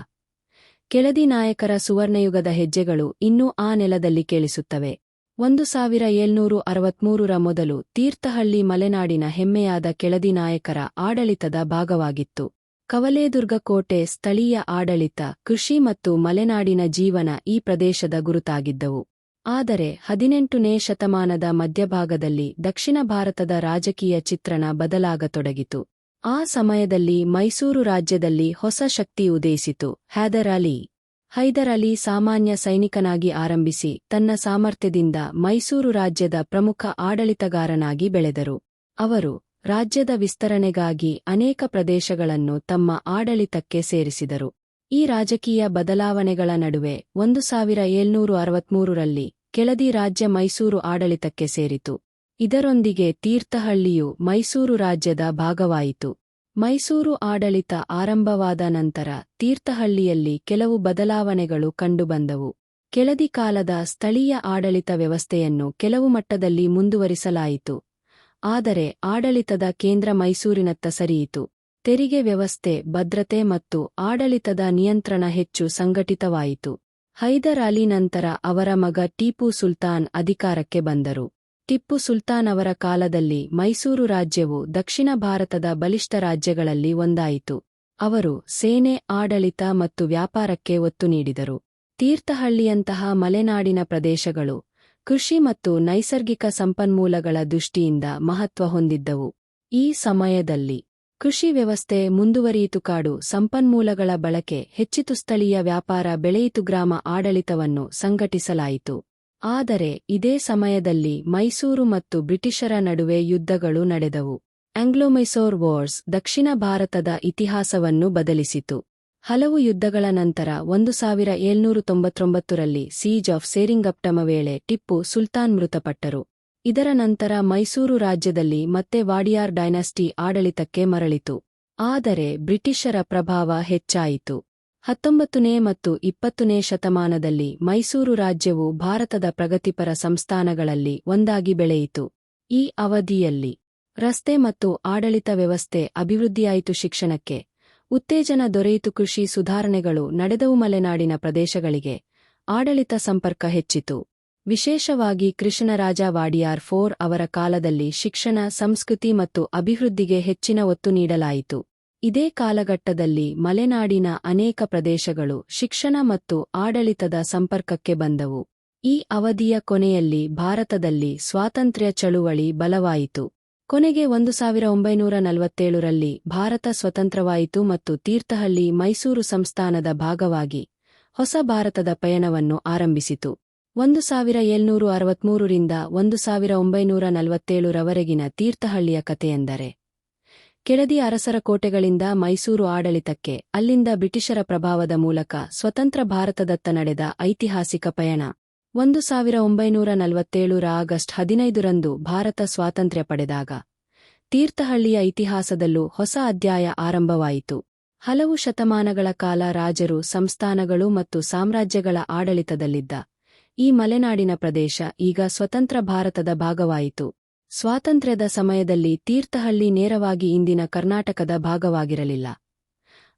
ಕೆಳದಿ ನಾಯಕರ ಸುವರ್ಣಯುಗದ ಹೆಜ್ಜೆಗಳು ಇನ್ನೂ ಆ ನೆಲದಲ್ಲಿ ಕೇಳಿಸುತ್ತವೆ. 1763 ರ ಮೊದಲು ತೀರ್ಥಹಳ್ಳಿ ಮಲೆನಾಡಿನ ಹೆಮ್ಮೆಯಾದ ಕೆಳದಿ ನಾಯಕರ ಆಡಳಿತದ ಭಾಗವಾಗಿತ್ತು. ಕವಲೇದುರ್ಗ ಕೋಟೆ ಸ್ಥಳೀಯ ಆಡಳಿತ, ಕೃಷಿ ಮತ್ತು ಮಲೆನಾಡಿನ ಜೀವನ ಈ ಪ್ರದೇಶದ ಗುರುತಾಗಿದ್ದವು. ಆದರೆ 18ನೇ ಶತಮಾನದ ಮಧ್ಯಭಾಗದಲ್ಲಿ ದಕ್ಷಿಣ ಭಾರತದ ರಾಜಕೀಯ ಚಿತ್ರಣ ಬದಲಾಗತೊಡಗಿತು. ಆ ಸಮಯದಲ್ಲಿ ಮೈಸೂರು ರಾಜ್ಯದಲ್ಲಿ ಹೊಸ ಶಕ್ತಿ ಉದಯಿಸಿತು. ಹೈದರ್ ಅಲಿ ಸಾಮಾನ್ಯ ಸೈನಿಕನಾಗಿ ಆರಂಭಿಸಿ ತನ್ನ ಸಾಮರ್ಥ್ಯದಿಂದ ಮೈಸೂರು ರಾಜ್ಯದ ಪ್ರಮುಖ ಆಡಳಿತಗಾರನಾಗಿ ಬೆಳೆದರು. ಅವರು ರಾಜ್ಯದ ವಿಸ್ತರಣೆಗಾಗಿ ಅನೇಕ ಪ್ರದೇಶಗಳನ್ನು ತಮ್ಮ ಆಡಳಿತಕ್ಕೆ ಸೇರಿಸಿದರು. ಈ ರಾಜಕೀಯ ಬದಲಾವಣೆಗಳ ನಡುವೆ 1763 ರಲ್ಲಿ ಕೆಳದಿ ರಾಜ್ಯ ಮೈಸೂರು ಆಡಳಿತಕ್ಕೆ ಸೇರಿತು. ಇದರೊಂದಿಗೆ ತೀರ್ಥಹಳ್ಳಿಯು ಮೈಸೂರು ರಾಜ್ಯದ ಭಾಗವಾಯಿತು. ಮೈಸೂರು ಆಡಳಿತ ಆರಂಭವಾದ ನಂತರ ತೀರ್ಥಹಳ್ಳಿಯಲ್ಲಿ ಕೆಲವು ಬದಲಾವಣೆಗಳು ಕಂಡುಬಂದವು. ಕೆಳದಿ ಕಾಲದ ಸ್ಥಳೀಯ ಆಡಳಿತ ವ್ಯವಸ್ಥೆಯನ್ನು ಕೆಲವು ಮಟ್ಟದಲ್ಲಿ ಮುಂದುವರಿಸಲಾಯಿತು. ಆದರೆ ಆಡಳಿತದ ಕೇಂದ್ರ ಮೈಸೂರಿನತ್ತ ಸರಿಯಿತು. ತೆರಿಗೆ ವ್ಯವಸ್ಥೆ, ಭದ್ರತೆ ಮತ್ತು ಆಡಳಿತದ ನಿಯಂತ್ರಣ ಹೆಚ್ಚು ಸಂಘಟಿತವಾಯಿತು. ಹೈದರ್ ಅಲಿ ನಂತರ ಅವರ ಮಗ ಟಿಪ್ಪು ಸುಲ್ತಾನ್ ಅಧಿಕಾರಕ್ಕೆ ಬಂದರು. ಟಿಪ್ಪು ಸುಲ್ತಾನ್ ಅವರ ಕಾಲದಲ್ಲಿ ಮೈಸೂರು ರಾಜ್ಯವು ದಕ್ಷಿಣ ಭಾರತದ ಬಲಿಷ್ಠ ರಾಜ್ಯಗಳಲ್ಲಿ ಒಂದಾಯಿತು. ಅವರು ಸೇನೆ, ಆಡಳಿತ ಮತ್ತು ವ್ಯಾಪಾರಕ್ಕೆ ಒತ್ತು ನೀಡಿದರು. ತೀರ್ಥಹಳ್ಳಿಯಂತಹ ಮಲೆನಾಡಿನ ಪ್ರದೇಶಗಳು ಕೃಷಿ ಮತ್ತು ನೈಸರ್ಗಿಕ ಸಂಪನ್ಮೂಲಗಳ ದೃಷ್ಟಿಯಿಂದ ಮಹತ್ವ ಹೊಂದಿದ್ದವು. ಈ ಸಮಯದಲ್ಲಿ ಕೃಷಿ ವ್ಯವಸ್ಥೆ ಮುಂದುವರಿಯಿತು, ಕಾಡು ಸಂಪನ್ಮೂಲಗಳ ಬಳಕೆ ಹೆಚ್ಚಿತು, ಸ್ಥಳೀಯ ವ್ಯಾಪಾರ ಬೆಳೆಯಿತು, ಗ್ರಾಮ ಆಡಳಿತವನ್ನು ಸಂಘಟಿಸಲಾಯಿತು. ಆದರೆ ಇದೇ ಸಮಯದಲ್ಲಿ ಮೈಸೂರು ಮತ್ತು ಬ್ರಿಟಿಷರ ನಡುವೆ ಯುದ್ಧಗಳು ನಡೆದವು. ಆಂಗ್ಲೋ-ಮೈಸೂರ್ ವಾರ್ಸ್ ದಕ್ಷಿಣ ಭಾರತದ ಇತಿಹಾಸವನ್ನು ಬದಲಿಸಿತು. ಹಲವು ಯುದ್ಧಗಳ ನಂತರ 1799ರಲ್ಲಿ ಸೀಜ್ ಆಫ್ ಸೇರಿಂಗಪಟ್ಟಮ ವೇಳೆ ಟಿಪ್ಪು ಸುಲ್ತಾನ್ ಮೃತಪಟ್ಟರು. ಇದರ ನಂತರ ಮೈಸೂರು ರಾಜ್ಯದಲ್ಲಿ ಮತ್ತೆ ವಾಡಿಯಾರ್ ಡೈನಾಸ್ಟಿ ಆಡಳಿತಕ್ಕೆ ಮರಳಿತು. ಆದರೆ ಬ್ರಿಟಿಷರ ಪ್ರಭಾವ ಹೆಚ್ಚಾಯಿತು. 19ನೇ ಮತ್ತು 20ನೇ ಶತಮಾನದಲ್ಲಿ ಮೈಸೂರು ರಾಜ್ಯವು ಭಾರತದ ಪ್ರಗತಿಪರ ಸಂಸ್ಥಾನಗಳಲ್ಲಿ ಒಂದಾಗಿ ಬೆಳೆಯಿತು. ಈ ಅವಧಿಯಲ್ಲಿ ರಸ್ತೆ ಮತ್ತು ಆಡಳಿತ ವ್ಯವಸ್ಥೆ ಅಭಿವೃದ್ಧಿಯಾಯಿತು, ಶಿಕ್ಷಣಕ್ಕೆ ಉತ್ತೇಜನ ದೊರೆಯಿತು, ಕೃಷಿ ಸುಧಾರಣೆಗಳು ನಡೆದವು, ಮಲೆನಾಡಿನ ಪ್ರದೇಶಗಳಿಗೆ ಆಡಳಿತ ಸಂಪರ್ಕ ಹೆಚ್ಚಿತು. ವಿಶೇಷವಾಗಿ ಕೃಷ್ಣರಾಜ ವಾಡಿಯಾರ್ 4 ಅವರ ಕಾಲದಲ್ಲಿ ಶಿಕ್ಷಣ, ಸಂಸ್ಕೃತಿ ಮತ್ತು ಅಭಿವೃದ್ಧಿಗೆ ಹೆಚ್ಚಿನ ಒತ್ತು ನೀಡಲಾಯಿತು. ಇದೇ ಕಾಲಘಟ್ಟದಲ್ಲಿ ಮಲೆನಾಡಿನ ಅನೇಕ ಪ್ರದೇಶಗಳು ಶಿಕ್ಷಣ ಮತ್ತು ಆಡಳಿತದ ಸಂಪರ್ಕಕ್ಕೆ ಬಂದವು. ಈ ಅವಧಿಯ ಕೊನೆಯಲ್ಲಿ ಭಾರತದಲ್ಲಿ ಸ್ವಾತಂತ್ರ್ಯ ಚಳುವಳಿ ಬಲವಾಯಿತು. ಕೊನೆಗೆ 1947ರಲ್ಲಿ ಭಾರತ ಸ್ವತಂತ್ರವಾಯಿತು ಮತ್ತು ತೀರ್ಥಹಳ್ಳಿ ಮೈಸೂರು ಸಂಸ್ಥಾನದ ಭಾಗವಾಗಿ ಹೊಸ ಭಾರತದ ಪಯಣವನ್ನು ಆರಂಭಿಸಿತು. 1763ರಿಂದ 1947ರವರೆಗಿನ ತೀರ್ಥಹಳ್ಳಿಯ ಕಥೆಯೆಂದರೆ, ಕೆಳದಿ ಅರಸರ ಕೋಟೆಗಳಿಂದ ಮೈಸೂರು ಆಡಳಿತಕ್ಕೆ, ಅಲ್ಲಿಂದ ಬ್ರಿಟಿಷರ ಪ್ರಭಾವದ ಮೂಲಕ ಸ್ವತಂತ್ರ ಭಾರತದತ್ತ ನಡೆದ ಐತಿಹಾಸಿಕ ಪಯಣ. 1947ರ ಆಗಸ್ಟ್ 15ರಂದು ಭಾರತ ಸ್ವಾತಂತ್ರ್ಯ ಪಡೆದಾಗ ತೀರ್ಥಹಳ್ಳಿಯ ಇತಿಹಾಸದಲ್ಲೂ ಹೊಸ ಅಧ್ಯಾಯ ಆರಂಭವಾಯಿತು. ಹಲವು ಶತಮಾನಗಳ ಕಾಲ ರಾಜರು, ಸಂಸ್ಥಾನಗಳು ಮತ್ತು ಸಾಮ್ರಾಜ್ಯಗಳ ಆಡಳಿತದಲ್ಲಿದ್ದ ಈ ಮಲೆನಾಡಿನ ಪ್ರದೇಶ ಈಗ ಸ್ವತಂತ್ರ ಭಾರತದ ಭಾಗವಾಯಿತು. ಸ್ವಾತಂತ್ರ್ಯದ ಸಮಯದಲ್ಲಿ ತೀರ್ಥಹಳ್ಳಿ ನೇರವಾಗಿ ಇಂದಿನ ಕರ್ನಾಟಕದ ಭಾಗವಾಗಿರಲಿಲ್ಲ.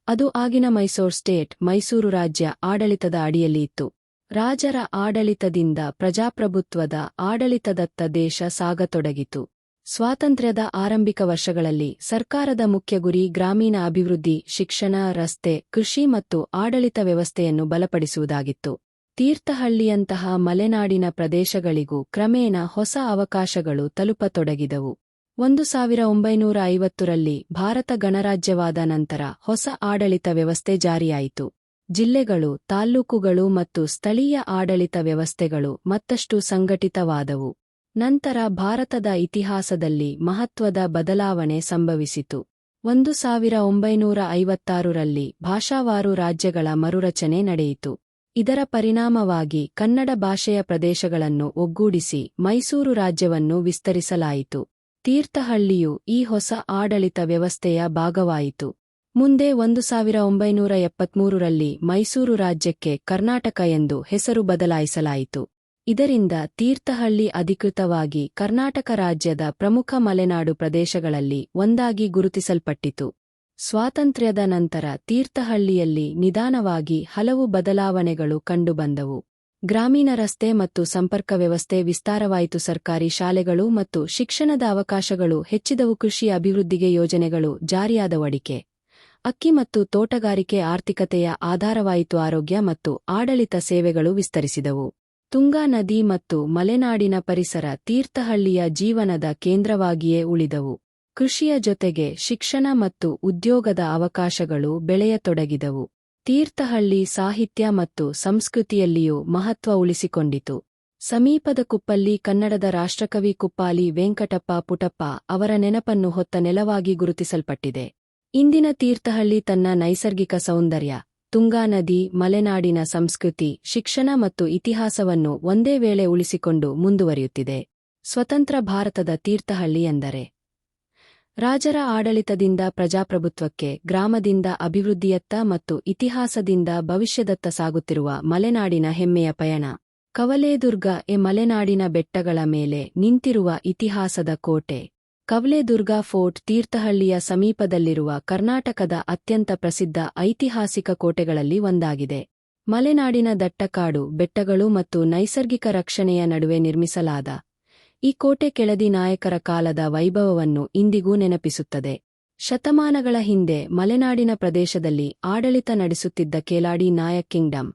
ಅದು ಆಗಿನ ಮೈಸೂರು ಸ್ಟೇಟ್, ಮೈಸೂರು ರಾಜ್ಯ ಆಡಳಿತದ ಅಡಿಯಲ್ಲಿ ಇತ್ತು. ರಾಜರ ಆಡಳಿತದಿಂದ ಪ್ರಜಾಪ್ರಭುತ್ವದ ಆಡಳಿತದತ್ತ ದೇಶ ಸಾಗತೊಡಗಿತು. ಸ್ವಾತಂತ್ರ್ಯದ ಆರಂಭಿಕ ವರ್ಷಗಳಲ್ಲಿ ಸರ್ಕಾರದ ಮುಖ್ಯ ಗುರಿ ಗ್ರಾಮೀಣ ಅಭಿವೃದ್ಧಿ, ಶಿಕ್ಷಣ, ರಸ್ತೆ, ಕೃಷಿ ಮತ್ತು ಆಡಳಿತ ವ್ಯವಸ್ಥೆಯನ್ನು ಬಲಪಡಿಸುವುದಾಗಿತ್ತು. ತೀರ್ಥಹಳ್ಳಿಯಂತಹ ಮಲೆನಾಡಿನ ಪ್ರದೇಶಗಳಿಗೂ ಕ್ರಮೇಣ ಹೊಸ ಅವಕಾಶಗಳು ತಲುಪತೊಡಗಿದವು. 1950ರಲ್ಲಿ ಭಾರತ ಗಣರಾಜ್ಯವಾದ ನಂತರ ಹೊಸ ಆಡಳಿತ ವ್ಯವಸ್ಥೆ ಜಾರಿಯಾಯಿತು. ಜಿಲ್ಲೆಗಳು, ತಾಲ್ಲೂಕುಗಳು ಮತ್ತು ಸ್ಥಳೀಯ ಆಡಳಿತ ವ್ಯವಸ್ಥೆಗಳು ಮತ್ತಷ್ಟು ಸಂಘಟಿತವಾದವು. ನಂತರ ಭಾರತದ ಇತಿಹಾಸದಲ್ಲಿ ಮಹತ್ವದ ಬದಲಾವಣೆ ಸಂಭವಿಸಿತು. 1956ರಲ್ಲಿ ಭಾಷಾವಾರು ರಾಜ್ಯಗಳ ಮರುರಚನೆ ನಡೆಯಿತು. ಇದರ ಪರಿಣಾಮವಾಗಿ ಕನ್ನಡ ಭಾಷೆಯ ಪ್ರದೇಶಗಳನ್ನು ಒಗ್ಗೂಡಿಸಿ ಮೈಸೂರು ರಾಜ್ಯವನ್ನು ವಿಸ್ತರಿಸಲಾಯಿತು. ತೀರ್ಥಹಳ್ಳಿಯು ಈ ಹೊಸ ಆಡಳಿತ ವ್ಯವಸ್ಥೆಯ ಭಾಗವಾಯಿತು. ಮುಂದೆ 1973ರಲ್ಲಿ ಮೈಸೂರು ರಾಜ್ಯಕ್ಕೆ ಕರ್ನಾಟಕ ಎಂದು ಹೆಸರು ಬದಲಾಯಿಸಲಾಯಿತು. ಇದರಿಂದ ತೀರ್ಥಹಳ್ಳಿ ಅಧಿಕೃತವಾಗಿ ಕರ್ನಾಟಕ ರಾಜ್ಯದ ಪ್ರಮುಖ ಮಲೆನಾಡು ಪ್ರದೇಶಗಳಲ್ಲಿ ಒಂದಾಗಿ ಗುರುತಿಸಲ್ಪಟ್ಟಿತು. ಸ್ವಾತಂತ್ರ್ಯದ ನಂತರ ತೀರ್ಥಹಳ್ಳಿಯಲ್ಲಿ ನಿಧಾನವಾಗಿ ಹಲವು ಬದಲಾವಣೆಗಳು ಕಂಡುಬಂದವು. ಗ್ರಾಮೀಣ ರಸ್ತೆ ಮತ್ತು ಸಂಪರ್ಕ ವ್ಯವಸ್ಥೆ ವಿಸ್ತಾರವಾಯಿತು, ಸರ್ಕಾರಿ ಶಾಲೆಗಳು ಮತ್ತು ಶಿಕ್ಷಣದ ಅವಕಾಶಗಳು ಹೆಚ್ಚಿದವು, ಕೃಷಿ ಅಭಿವೃದ್ಧಿಗೆ ಯೋಜನೆಗಳು ಜಾರಿಯಾದವು, ಅಕ್ಕಿ ಮತ್ತು ತೋಟಗಾರಿಕೆ ಆರ್ಥಿಕತೆಯ ಆಧಾರವಾಯಿತು, ಆರೋಗ್ಯ ಮತ್ತು ಆಡಳಿತ ಸೇವೆಗಳು ವಿಸ್ತರಿಸಿದವು. ತುಂಗಾ ನದಿ ಮತ್ತು ಮಲೆನಾಡಿನ ಪರಿಸರ ತೀರ್ಥಹಳ್ಳಿಯ ಜೀವನದ ಕೇಂದ್ರವಾಗಿಯೇ ಉಳಿದವು. ಕೃಷಿಯ ಜೊತೆಗೆ ಶಿಕ್ಷಣ ಮತ್ತು ಉದ್ಯೋಗದ ಅವಕಾಶಗಳು ಬೆಳೆಯತೊಡಗಿದವು. ತೀರ್ಥಹಳ್ಳಿ ಸಾಹಿತ್ಯ ಮತ್ತು ಸಂಸ್ಕೃತಿಯಲ್ಲಿಯೂ ಮಹತ್ವ ಉಳಿಸಿಕೊಂಡಿತು. ಸಮೀಪದ ಕುಪ್ಪಲ್ಲಿ ಕನ್ನಡದ ರಾಷ್ಟ್ರಕವಿ ಕುಪ್ಪಾಲಿ ವೆಂಕಟಪ್ಪ ಪುಟ್ಟಪ್ಪ ಅವರ ನೆನಪನ್ನು ಹೊತ್ತ ನೆಲವಾಗಿ ಗುರುತಿಸಲ್ಪಟ್ಟಿದೆ. ಇಂದಿನ ತೀರ್ಥಹಳ್ಳಿ ತನ್ನ ನೈಸರ್ಗಿಕ ಸೌಂದರ್ಯ, ತುಂಗಾ ನದಿ, ಮಲೆನಾಡಿನ ಸಂಸ್ಕೃತಿ, ಶಿಕ್ಷಣ ಮತ್ತು ಇತಿಹಾಸವನ್ನು ಒಂದೇ ವೇಳೆ ಉಳಿಸಿಕೊಂಡು ಮುಂದುವರಿಯುತ್ತಿದೆ. ಸ್ವತಂತ್ರ ಭಾರತದ ತೀರ್ಥಹಳ್ಳಿ ಎಂದರೆ ರಾಜರ ಆಡಳಿತದಿಂದ ಪ್ರಜಾಪ್ರಭುತ್ವಕ್ಕೆ, ಗ್ರಾಮದಿಂದ ಅಭಿವೃದ್ಧಿಯತ್ತ ಮತ್ತು ಇತಿಹಾಸದಿಂದ ಭವಿಷ್ಯದತ್ತ ಸಾಗುತ್ತಿರುವ ಮಲೆನಾಡಿನ ಹೆಮ್ಮೆಯ ಪಯಣ. ಕವಲೇದುರ್ಗ ಮಲೆನಾಡಿನ ಬೆಟ್ಟಗಳ ಮೇಲೆ ನಿಂತಿರುವ ಇತಿಹಾಸದ ಕೋಟೆ. ಕವಲೇದುರ್ಗ ಫೋರ್ಟ್ ತೀರ್ಥಹಳ್ಳಿಯ ಸಮೀಪದಲ್ಲಿರುವ ಕರ್ನಾಟಕದ ಅತ್ಯಂತ ಪ್ರಸಿದ್ಧ ಐತಿಹಾಸಿಕ ಕೋಟೆಗಳಲ್ಲಿ ಒಂದಾಗಿದೆ. ಮಲೆನಾಡಿನ ದಟ್ಟಕಾಡು, ಬೆಟ್ಟಗಳು ಮತ್ತು ನೈಸರ್ಗಿಕ ರಕ್ಷಣೆಯ ನಡುವೆ ನಿರ್ಮಿಸಲಾದ ಈ ಕೋಟೆ ಕೆಳದಿ ನಾಯಕರ ಕಾಲದ ವೈಭವವನ್ನು ಇಂದಿಗೂ ನೆನಪಿಸುತ್ತದೆ. ಶತಮಾನಗಳ ಹಿಂದೆ ಮಲೆನಾಡಿನ ಪ್ರದೇಶದಲ್ಲಿ ಆಡಳಿತ ನಡೆಸುತ್ತಿದ್ದ ಕೇಲಾಡಿ ನಾಯಕ್ ಕಿಂಗ್ಡಮ್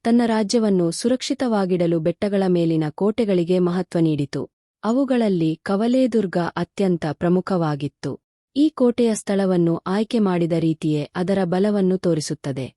ತನ್ನ ರಾಜ್ಯವನ್ನು ಸುರಕ್ಷಿತವಾಗಿಡಲು ಬೆಟ್ಟಗಳ ಮೇಲಿನ ಕೋಟೆಗಳಿಗೆ ಮಹತ್ವ ನೀಡಿತು. ಅವುಗಳಲ್ಲಿ ಕವಲೇದುರ್ಗ ಅತ್ಯಂತ ಪ್ರಮುಖವಾಗಿತ್ತು. ಈ ಕೋಟೆಯ ಸ್ಥಳವನ್ನು ಆಯ್ಕೆ ಮಾಡಿದ ರೀತಿಯೇ ಅದರ ಬಲವನ್ನು ತೋರಿಸುತ್ತದೆ.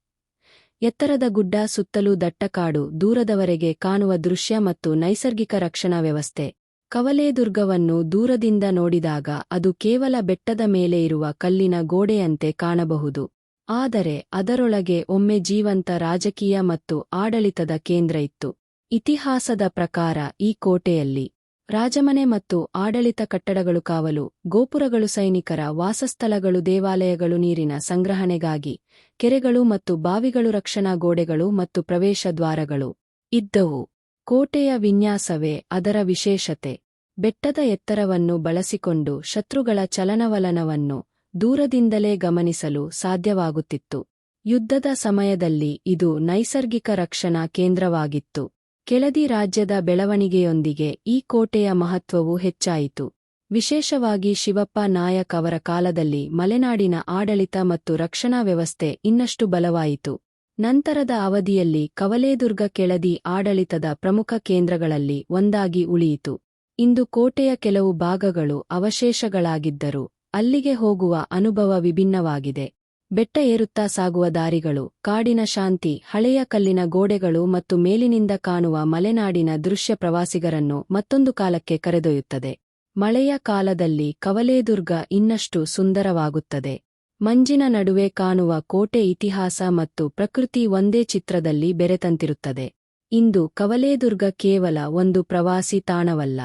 ಎತ್ತರದ ಗುಡ್ಡ, ಸುತ್ತಲೂ ದಟ್ಟಕಾಡು, ದೂರದವರೆಗೆ ಕಾಣುವ ದೃಶ್ಯ ಮತ್ತು ನೈಸರ್ಗಿಕ ರಕ್ಷಣಾ ವ್ಯವಸ್ಥೆ. ಕವಲೇದುರ್ಗವನ್ನು ದೂರದಿಂದ ನೋಡಿದಾಗ ಅದು ಕೇವಲ ಬೆಟ್ಟದ ಮೇಲೆ ಇರುವ ಕಲ್ಲಿನ ಗೋಡೆಯಂತೆ ಕಾಣಬಹುದು. ಆದರೆ ಅದರೊಳಗೆ ಒಮ್ಮೆ ಜೀವಂತ ರಾಜಕೀಯ ಮತ್ತು ಆಡಳಿತದ ಕೇಂದ್ರ ಇತ್ತು. ಇತಿಹಾಸದ ಪ್ರಕಾರ ಈ ಕೋಟೆಯಲ್ಲಿ ರಾಜಮನೆ ಮತ್ತು ಆಡಳಿತ ಕಟ್ಟಡಗಳು, ಕಾವಲು ಗೋಪುರಗಳು, ಸೈನಿಕರ ವಾಸಸ್ಥಳಗಳು, ದೇವಾಲಯಗಳು, ನೀರಿನ ಸಂಗ್ರಹಣೆಗಾಗಿ ಕೆರೆಗಳು ಮತ್ತು ಬಾವಿಗಳು, ರಕ್ಷಣಾ ಗೋಡೆಗಳು ಮತ್ತು ಪ್ರವೇಶ ದ್ವಾರಗಳು ಇದ್ದವು. ಕೋಟೆಯ ವಿನ್ಯಾಸವೇ ಅದರ ವಿಶೇಷತೆ. ಬೆಟ್ಟದ ಎತ್ತರವನ್ನು ಬಳಸಿಕೊಂಡು ಶತ್ರುಗಳ ಚಲನವಲನವನ್ನು ದೂರದಿಂದಲೇ ಗಮನಿಸಲು ಸಾಧ್ಯವಾಗುತ್ತಿತ್ತು. ಯುದ್ಧದ ಸಮಯದಲ್ಲಿ ಇದು ನೈಸರ್ಗಿಕ ರಕ್ಷಣಾ ಕೇಂದ್ರವಾಗಿತ್ತು. ಕೆಳದಿ ರಾಜ್ಯದ ಬೆಳವಣಿಗೆಯೊಂದಿಗೆ ಈ ಕೋಟೆಯ ಮಹತ್ವವು ಹೆಚ್ಚಾಯಿತು. ವಿಶೇಷವಾಗಿ ಶಿವಪ್ಪ ನಾಯಕ್ ಅವರ ಕಾಲದಲ್ಲಿ ಮಲೆನಾಡಿನ ಆಡಳಿತ ಮತ್ತು ರಕ್ಷಣಾ ವ್ಯವಸ್ಥೆ ಇನ್ನಷ್ಟು ಬಲವಾಯಿತು. ನಂತರದ ಅವಧಿಯಲ್ಲಿ ಕವಲೇದುರ್ಗ ಕೆಳದಿ ಆಡಳಿತದ ಪ್ರಮುಖ ಕೇಂದ್ರಗಳಲ್ಲಿ ಒಂದಾಗಿ ಉಳಿಯಿತು. ಇಂದು ಕೋಟೆಯ ಕೆಲವು ಭಾಗಗಳು ಅವಶೇಷಗಳಾಗಿದ್ದರೂ ಅಲ್ಲಿಗೆ ಹೋಗುವ ಅನುಭವ ವಿಭಿನ್ನವಾಗಿದೆ. ಬೆಟ್ಟ ಏರುತ್ತಾ ಸಾಗುವ ದಾರಿಗಳು, ಕಾಡಿನ ಶಾಂತಿ, ಹಳೆಯ ಕಲ್ಲಿನ ಗೋಡೆಗಳು ಮತ್ತು ಮೇಲಿನಿಂದ ಕಾಣುವ ಮಲೆನಾಡಿನ ದೃಶ್ಯ ಪ್ರವಾಸಿಗರನ್ನು ಮತ್ತೊಂದು ಕಾಲಕ್ಕೆ ಕರೆದೊಯ್ಯುತ್ತದೆ. ಮಳೆಯ ಕಾಲದಲ್ಲಿ ಕವಲೇದುರ್ಗ ಇನ್ನಷ್ಟು ಸುಂದರವಾಗುತ್ತದೆ. ಮಂಜಿನ ನಡುವೆ ಕಾಣುವ ಕೋಟೆ ಇತಿಹಾಸ ಮತ್ತು ಪ್ರಕೃತಿ ಒಂದೇ ಚಿತ್ರದಲ್ಲಿ ಬೆರೆತಂತಿರುತ್ತದೆ. ಇಂದು ಕವಲೇದುರ್ಗ ಕೇವಲ ಒಂದು ಪ್ರವಾಸಿ ತಾಣವಲ್ಲ.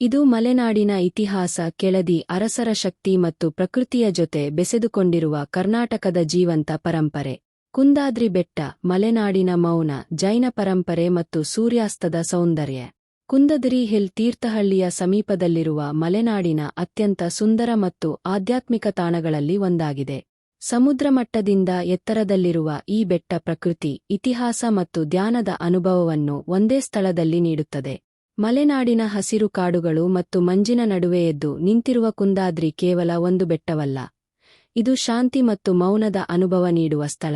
ಇದು ಮಲೆನಾಡಿನ ಇತಿಹಾಸ, ಕೆಳದಿ ಅರಸರ ಶಕ್ತಿ ಮತ್ತು ಪ್ರಕೃತಿಯ ಜೊತೆ ಬೆಸೆದುಕೊಂಡಿರುವ ಕರ್ನಾಟಕದ ಜೀವಂತ ಪರಂಪರೆ. ಕುಂದಾದ್ರಿ ಬೆಟ್ಟ, ಮಲೆನಾಡಿನ ಮೌನ, ಜೈನ ಪರಂಪರೆ ಮತ್ತು ಸೂರ್ಯಾಸ್ತದ ಸೌಂದರ್ಯ. ಕುಂದದ್ರಿ ಹಿಲ್ ತೀರ್ಥಹಳ್ಳಿಯ ಸಮೀಪದಲ್ಲಿರುವ ಮಲೆನಾಡಿನ ಅತ್ಯಂತ ಸುಂದರ ಮತ್ತು ಆಧ್ಯಾತ್ಮಿಕ ತಾಣಗಳಲ್ಲಿ ಒಂದಾಗಿದೆ. ಸಮುದ್ರಮಟ್ಟದಿಂದ ಎತ್ತರದಲ್ಲಿರುವ ಈ ಬೆಟ್ಟ ಪ್ರಕೃತಿ, ಇತಿಹಾಸ ಮತ್ತು ಧ್ಯಾನದ ಅನುಭವವನ್ನು ಒಂದೇ ಸ್ಥಳದಲ್ಲಿ ನೀಡುತ್ತದೆ. ಮಲೆನಾಡಿನ ಹಸಿರು ಕಾಡುಗಳು ಮತ್ತು ಮಂಜಿನ ನಡುವೆ ಎದ್ದು ನಿಂತಿರುವ ಕುಂದಾದ್ರಿ ಕೇವಲ ಒಂದು ಬೆಟ್ಟವಲ್ಲ. ಇದು ಶಾಂತಿ ಮತ್ತು ಮೌನದ ಅನುಭವ ನೀಡುವ ಸ್ಥಳ.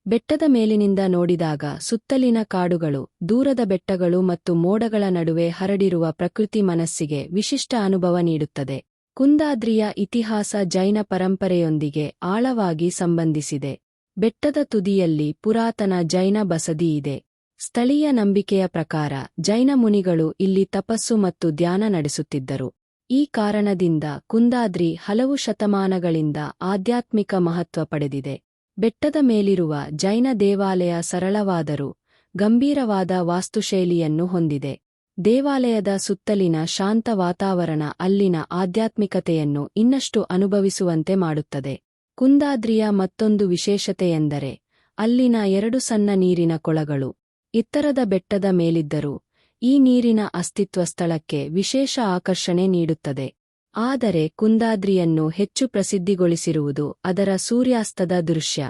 ಬೆಟ್ಟದ ಮೇಲಿನಿಂದ ನೋಡಿದಾಗ ಸುತ್ತಲಿನ ಕಾಡುಗಳು, ದೂರದ ಬೆಟ್ಟಗಳು ಮತ್ತು ಮೋಡಗಳ ನಡುವೆ ಹರಡಿರುವ ಪ್ರಕೃತಿ ಮನಸ್ಸಿಗೆ ವಿಶಿಷ್ಟ ಅನುಭವ ನೀಡುತ್ತದೆ. ಕುಂದಾದ್ರಿಯ ಇತಿಹಾಸ ಜೈನ ಪರಂಪರೆಯೊಂದಿಗೆ ಆಳವಾಗಿ ಸಂಬಂಧಿಸಿದೆ. ಬೆಟ್ಟದ ತುದಿಯಲ್ಲಿ ಪುರಾತನ ಜೈನ ಬಸದಿ ಇದೆ. ಸ್ಥಳೀಯ ನಂಬಿಕೆಯ ಪ್ರಕಾರ ಜೈನ ಮುನಿಗಳು ಇಲ್ಲಿ ತಪಸ್ಸು ಮತ್ತು ಧ್ಯಾನ ನಡೆಸುತ್ತಿದ್ದರು. ಈ ಕಾರಣದಿಂದ ಕುಂದಾದ್ರಿ ಹಲವು ಶತಮಾನಗಳಿಂದ ಆಧ್ಯಾತ್ಮಿಕ ಮಹತ್ವ ಪಡೆದಿದೆ. ಬೆಟ್ಟದ ಮೇಲಿರುವ ಜೈನ ದೇವಾಲಯ ಸರಳವಾದರೂ ಗಂಭೀರವಾದ ವಾಸ್ತುಶೈಲಿಯನ್ನು ಹೊಂದಿದೆ. ದೇವಾಲಯದ ಸುತ್ತಲಿನ ಶಾಂತ ವಾತಾವರಣ ಅಲ್ಲಿನ ಆಧ್ಯಾತ್ಮಿಕತೆಯನ್ನು ಇನ್ನಷ್ಟು ಅನುಭವಿಸುವಂತೆ ಮಾಡುತ್ತದೆ. ಕುಂದಾದ್ರಿಯ ಮತ್ತೊಂದು ವಿಶೇಷತೆಯೆಂದರೆ ಅಲ್ಲಿನ 2 ಸಣ್ಣ ನೀರಿನ ಕೊಳಗಳು. ಎತ್ತರದ ಬೆಟ್ಟದ ಮೇಲಿದ್ದರೂ ಈ ನೀರಿನ ಅಸ್ತಿತ್ವ ಸ್ಥಳಕ್ಕೆ ವಿಶೇಷ ಆಕರ್ಷಣೆ ನೀಡುತ್ತದೆ. ಆದರೆ ಕುಂದಾದ್ರಿಯನ್ನು ಹೆಚ್ಚು ಪ್ರಸಿದ್ಧಿಗೊಳಿಸಿರುವುದು ಅದರ ಸೂರ್ಯಾಸ್ತದ ದೃಶ್ಯ.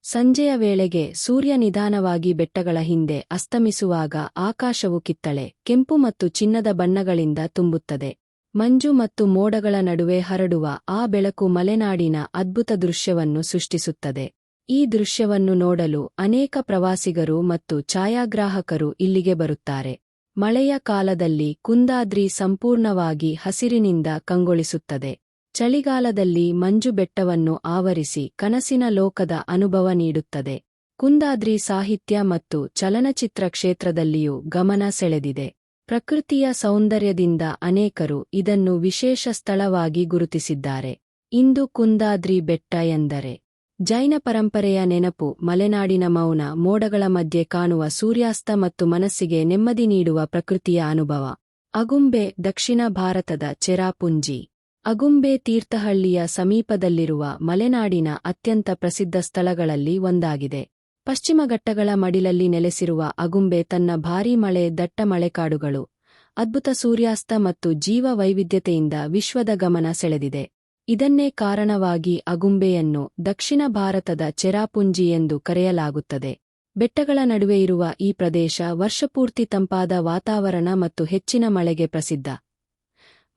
ಸಂಜೆಯ ವೇಳೆಗೆ ಸೂರ್ಯ ನಿಧಾನವಾಗಿ ಬೆಟ್ಟಗಳ ಹಿಂದೆ ಅಸ್ತಮಿಸುವಾಗ ಆಕಾಶವು ಕಿತ್ತಳೆ, ಕೆಂಪು ಮತ್ತು ಚಿನ್ನದ ಬಣ್ಣಗಳಿಂದ ತುಂಬುತ್ತದೆ. ಮಂಜು ಮತ್ತು ಮೋಡಗಳ ನಡುವೆ ಹರಡುವ ಆ ಬೆಳಕು ಮಲೆನಾಡಿನ ಅದ್ಭುತ ದೃಶ್ಯವನ್ನು ಸೃಷ್ಟಿಸುತ್ತದೆ. ಈ ದೃಶ್ಯವನ್ನು ನೋಡಲು ಅನೇಕ ಪ್ರವಾಸಿಗರು ಮತ್ತು ಛಾಯಾಗ್ರಾಹಕರು ಇಲ್ಲಿಗೆ ಬರುತ್ತಾರೆ. ಮಳೆಯ ಕಾಲದಲ್ಲಿ ಕುಂದಾದ್ರಿ ಸಂಪೂರ್ಣವಾಗಿ ಹಸಿರಿನಿಂದ ಕಂಗೊಳಿಸುತ್ತದೆ. ಚಳಿಗಾಲದಲ್ಲಿ ಮಂಜು ಬೆಟ್ಟವನ್ನು ಆವರಿಸಿ ಕನಸಿನ ಲೋಕದ ಅನುಭವ ನೀಡುತ್ತದೆ. ಕುಂದಾದ್ರಿ ಸಾಹಿತ್ಯ ಮತ್ತು ಚಲನಚಿತ್ರ ಕ್ಷೇತ್ರದಲ್ಲಿಯೂ ಗಮನ ಸೆಳೆದಿದೆ. ಪ್ರಕೃತಿಯ ಸೌಂದರ್ಯದಿಂದ ಅನೇಕರು ಇದನ್ನು ವಿಶೇಷ ಸ್ಥಳವಾಗಿ ಗುರುತಿಸಿದ್ದಾರೆ. ಇಂದು ಕುಂದಾದ್ರಿ ಬೆಟ್ಟ ಎಂದರೆ ಜೈನ ಪರಂಪರೆಯ ನೆನಪು, ಮಲೆನಾಡಿನ ಮೌನ, ಮೋಡಗಳ ಮಧ್ಯೆ ಕಾಣುವ ಸೂರ್ಯಾಸ್ತ ಮತ್ತು ಮನಸ್ಸಿಗೆ ನೆಮ್ಮದಿ ನೀಡುವ ಪ್ರಕೃತಿಯ ಅನುಭವ. ಅಗುಂಬೆ, ದಕ್ಷಿಣ ಭಾರತದ ಚೆರಾಪುಂಜಿ. ಅಗುಂಬೆ ತೀರ್ಥಹಳ್ಳಿಯ ಸಮೀಪದಲ್ಲಿರುವ ಮಲೆನಾಡಿನ ಅತ್ಯಂತ ಪ್ರಸಿದ್ಧ ಸ್ಥಳಗಳಲ್ಲಿ ಒಂದಾಗಿದೆ. ಪಶ್ಚಿಮ ಘಟ್ಟಗಳ ಮಡಿಲಲ್ಲಿ ನೆಲೆಸಿರುವ ಅಗುಂಬೆ ತನ್ನ ಭಾರೀ ಮಳೆ, ದಟ್ಟ ಮಳೆಕಾಡುಗಳು, ಅದ್ಭುತ ಸೂರ್ಯಾಸ್ತ ಮತ್ತು ಜೀವ ವೈವಿಧ್ಯತೆಯಿಂದ ವಿಶ್ವದ ಗಮನ ಸೆಳೆದಿದೆ. ಇದನ್ನೇ ಕಾರಣವಾಗಿ ಅಗುಂಬೆಯನ್ನು ದಕ್ಷಿಣ ಭಾರತದ ಚೆರಾಪುಂಜಿ ಎಂದು ಕರೆಯಲಾಗುತ್ತದೆ. ಬೆಟ್ಟಗಳ ನಡುವೆ ಇರುವ ಈ ಪ್ರದೇಶ ವರ್ಷಪೂರ್ತಿ ತಂಪಾದ ವಾತಾವರಣ ಮತ್ತು ಹೆಚ್ಚಿನ ಮಳೆಗೆ ಪ್ರಸಿದ್ಧ.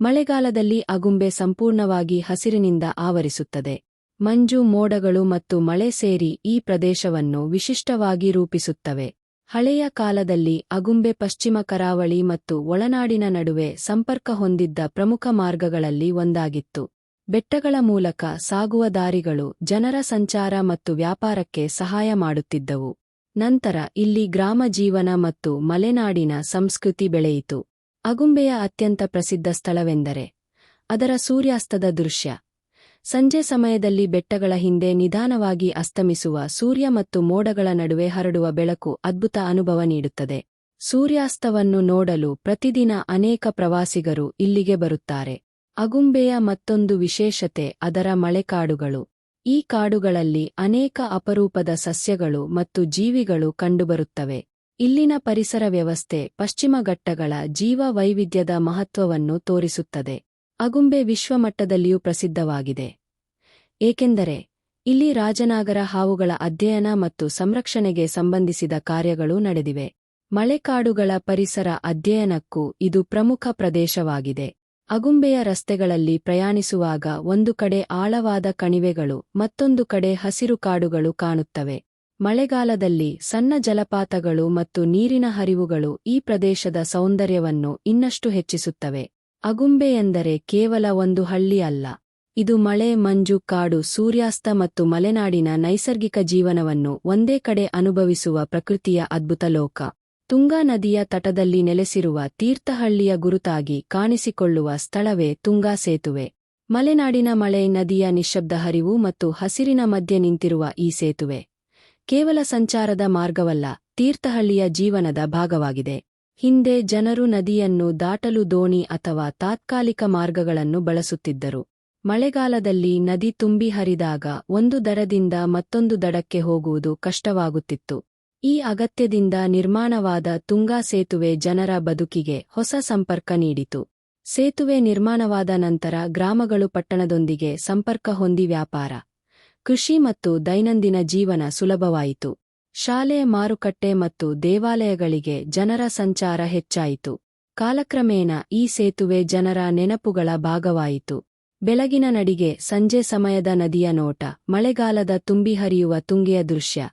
ಮಳೆಗಾಲದಲ್ಲಿ ಅಗುಂಬೆ ಸಂಪೂರ್ಣವಾಗಿ ಹಸಿರಿನಿಂದ ಆವರಿಸುತ್ತದೆ. ಮಂಜು, ಮೋಡಗಳು ಮತ್ತು ಮಳೆ ಸೇರಿ ಈ ಪ್ರದೇಶವನ್ನು ವಿಶಿಷ್ಟವಾಗಿ ರೂಪಿಸುತ್ತವೆ. ಹಳೆಯ ಕಾಲದಲ್ಲಿ ಅಗುಂಬೆ ಪಶ್ಚಿಮ ಕರಾವಳಿ ಮತ್ತು ಒಳನಾಡಿನ ನಡುವೆ ಸಂಪರ್ಕ ಹೊಂದಿದ್ದ ಪ್ರಮುಖ ಮಾರ್ಗಗಳಲ್ಲಿ ಒಂದಾಗಿತ್ತು. ಬೆಟ್ಟಗಳ ಮೂಲಕ ಸಾಗುವ ದಾರಿಗಳು ಜನರ ಸಂಚಾರ ಮತ್ತು ವ್ಯಾಪಾರಕ್ಕೆ ಸಹಾಯ ಮಾಡುತ್ತಿದ್ದವು. ನಂತರ ಇಲ್ಲಿ ಗ್ರಾಮ ಜೀವನ ಮತ್ತು ಮಲೆನಾಡಿನ ಸಂಸ್ಕೃತಿ ಬೆಳೆಯಿತು. ಅಗುಂಬೆಯ ಅತ್ಯಂತ ಪ್ರಸಿದ್ಧ ಸ್ಥಳವೆಂದರೆ ಅದರ ಸೂರ್ಯಾಸ್ತದ ದೃಶ್ಯ. ಸಂಜೆ ಸಮಯದಲ್ಲಿ ಬೆಟ್ಟಗಳ ಹಿಂದೆ ನಿಧಾನವಾಗಿ ಅಸ್ತಮಿಸುವ ಸೂರ್ಯ ಮತ್ತು ಮೋಡಗಳ ನಡುವೆ ಹರಡುವ ಬೆಳಕು ಅದ್ಭುತ ಅನುಭವ ನೀಡುತ್ತದೆ. ಸೂರ್ಯಾಸ್ತವನ್ನು ನೋಡಲು ಪ್ರತಿದಿನ ಅನೇಕ ಪ್ರವಾಸಿಗರು ಇಲ್ಲಿಗೆ ಬರುತ್ತಾರೆ. ಅಗುಂಬೆಯ ಮತ್ತೊಂದು ವಿಶೇಷತೆ ಅದರ ಮಳೆಕಾಡುಗಳು. ಈ ಕಾಡುಗಳಲ್ಲಿ ಅನೇಕ ಅಪರೂಪದ ಸಸ್ಯಗಳು ಮತ್ತು ಜೀವಿಗಳು ಕಂಡುಬರುತ್ತವೆ. ಇಲ್ಲಿನ ಪರಿಸರ ವ್ಯವಸ್ಥೆ ಪಶ್ಚಿಮ ಘಟ್ಟಗಳ ಜೀವ ವೈವಿಧ್ಯದ ಮಹತ್ವವನ್ನು ತೋರಿಸುತ್ತದೆ. ಅಗುಂಬೆ ವಿಶ್ವಮಟ್ಟದಲ್ಲಿಯೂ ಪ್ರಸಿದ್ಧವಾಗಿದೆ, ಏಕೆಂದರೆ ಇಲ್ಲಿ ರಾಜನಾಗರ ಹಾವುಗಳ ಅಧ್ಯಯನ ಮತ್ತು ಸಂರಕ್ಷಣೆಗೆ ಸಂಬಂಧಿಸಿದ ಕಾರ್ಯಗಳು ನಡೆದಿವೆ. ಮಳೆಕಾಡುಗಳ ಪರಿಸರ ಅಧ್ಯಯನಕ್ಕೂ ಇದು ಪ್ರಮುಖ ಪ್ರದೇಶವಾಗಿದೆ. ಅಗುಂಬೆಯ ರಸ್ತೆಗಳಲ್ಲಿ ಪ್ರಯಾಣಿಸುವಾಗ ಒಂದು ಕಡೆ ಆಳವಾದ ಕಣಿವೆಗಳು ಮತ್ತೊಂದು ಕಡೆ ಹಸಿರು ಕಾಡುಗಳು ಕಾಣುತ್ತವೆ. ಮಳೆಗಾಲದಲ್ಲಿ ಸಣ್ಣ ಜಲಪಾತಗಳು ಮತ್ತು ನೀರಿನ ಹರಿವುಗಳು ಈ ಪ್ರದೇಶದ ಸೌಂದರ್ಯವನ್ನು ಇನ್ನಷ್ಟು ಹೆಚ್ಚಿಸುತ್ತವೆ. ಅಗುಂಬೆ ಎಂದರೆ ಕೇವಲ ಒಂದು ಹಳ್ಳಿ ಅಲ್ಲ. ಇದು ಮಳೆ, ಮಂಜು, ಕಾಡು, ಸೂರ್ಯಾಸ್ತ ಮತ್ತು ಮಲೆನಾಡಿನ ನೈಸರ್ಗಿಕ ಜೀವನವನ್ನು ಒಂದೇ ಕಡೆ ಅನುಭವಿಸುವ ಪ್ರಕೃತಿಯ ಅದ್ಭುತ ಲೋಕ. ತುಂಗಾ ನದಿಯ ತಟದಲ್ಲಿ ನೆಲೆಸಿರುವ ತೀರ್ಥಹಳ್ಳಿಯ ಗುರುತಾಗಿ ಕಾಣಿಸಿಕೊಳ್ಳುವ ಸ್ಥಳವೇ ತುಂಗಾ ಸೇತುವೆ. ಮಲೆನಾಡಿನ ಮಳೆ, ನದಿಯ ನಿಶ್ಶಬ್ದ ಹರಿವು ಮತ್ತು ಹಸಿರಿನ ಮಧ್ಯೆ ನಿಂತಿರುವ ಈ ಸೇತುವೆ ಕೇವಲ ಸಂಚಾರದ ಮಾರ್ಗವಲ್ಲ, ತೀರ್ಥಹಳ್ಳಿಯ ಜೀವನದ ಭಾಗವಾಗಿದೆ. ಹಿಂದೆ ಜನರು ನದಿಯನ್ನು ದಾಟಲು ದೋಣಿ ಅಥವಾ ತಾತ್ಕಾಲಿಕ ಮಾರ್ಗಗಳನ್ನು ಬಳಸುತ್ತಿದ್ದರು. ಮಳೆಗಾಲದಲ್ಲಿ ನದಿ ತುಂಬಿ ಹರಿದಾಗ ಒಂದು ದಡದಿಂದ ಮತ್ತೊಂದು ದಡಕ್ಕೆ ಹೋಗುವುದು ಕಷ್ಟವಾಗುತ್ತಿತ್ತು. ಈ ಅಗತ್ಯದಿಂದ ನಿರ್ಮಾಣವಾದ ತುಂಗಾ ಸೇತುವೆ ಜನರ ಬದುಕಿಗೆ ಹೊಸ ಸಂಪರ್ಕ ನೀಡಿತು. ಸೇತುವೆ ನಿರ್ಮಾಣವಾದ ನಂತರ ಗ್ರಾಮಗಳು ಪಟ್ಟಣದೊಂದಿಗೆ ಸಂಪರ್ಕ ಹೊಂದಿ ವ್ಯಾಪಾರ, ಕೃಷಿ ಮತ್ತು ದೈನಂದಿನ ಜೀವನ ಸುಲಭವಾಯಿತು. ಶಾಲೆ, ಮಾರುಕಟ್ಟೆ ಮತ್ತು ದೇವಾಲಯಗಳಿಗೆ ಜನರ ಸಂಚಾರ ಹೆಚ್ಚಾಯಿತು. ಕಾಲಕ್ರಮೇಣ ಈ ಸೇತುವೆ ಜನರ ನೆನಪುಗಳ ಭಾಗವಾಯಿತು. ಬೆಳಗಿನ ನಡಿಗೆ, ಸಂಜೆ ಸಮಯದ ನದಿಯ ನೋಟ, ಮಳೆಗಾಲದ ತುಂಬಿ ಹರಿಯುವ ತುಂಗೆಯ ದೃಶ್ಯ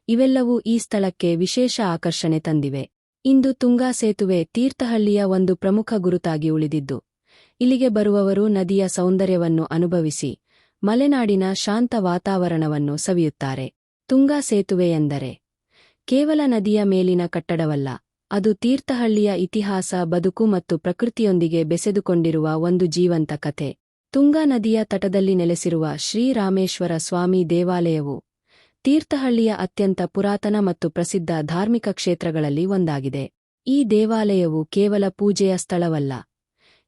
ಇವೆಲ್ಲವೂ ಈ ಸ್ಥಳಕ್ಕೆ ವಿಶೇಷ ಆಕರ್ಷಣೆ ತಂದಿವೆ. ಇಂದು ತುಂಗಾ ಸೇತುವೆ ತೀರ್ಥಹಳ್ಳಿಯ ಒಂದು ಪ್ರಮುಖ ಗುರುತಾಗಿ ಉಳಿದಿದ್ದು, ಇಲ್ಲಿಗೆ ಬರುವವರು ನದಿಯ ಸೌಂದರ್ಯವನ್ನು ಅನುಭವಿಸಿ ಮಲೆನಾಡಿನ ಶಾಂತ ವಾತಾವರಣವನ್ನು ಸವಿಯುತ್ತಾರೆ. ತುಂಗಾ ಸೇತುವೆ ಎಂದರೆ ಕೇವಲ ನದಿಯ ಮೇಲಿನ ಕಟ್ಟಡವಲ್ಲ, ಅದು ತೀರ್ಥಹಳ್ಳಿಯ ಇತಿಹಾಸ, ಬದುಕು ಮತ್ತು ಪ್ರಕೃತಿಯೊಂದಿಗೆ ಬೆಸೆದುಕೊಂಡಿರುವ ಒಂದು ಜೀವಂತ ಕಥೆ. ತುಂಗಾ ನದಿಯ ತಟದಲ್ಲಿ ನೆಲೆಸಿರುವ ಶ್ರೀ ರಾಮೇಶ್ವರ ಸ್ವಾಮಿ ದೇವಾಲಯವು ತೀರ್ಥಹಳ್ಳಿಯ ಅತ್ಯಂತ ಪುರಾತನ ಮತ್ತು ಪ್ರಸಿದ್ಧ ಧಾರ್ಮಿಕ ಕ್ಷೇತ್ರಗಳಲ್ಲಿ ಒಂದಾಗಿದೆ. ಈ ದೇವಾಲಯವು ಕೇವಲ ಪೂಜೆಯ ಸ್ಥಳವಲ್ಲ,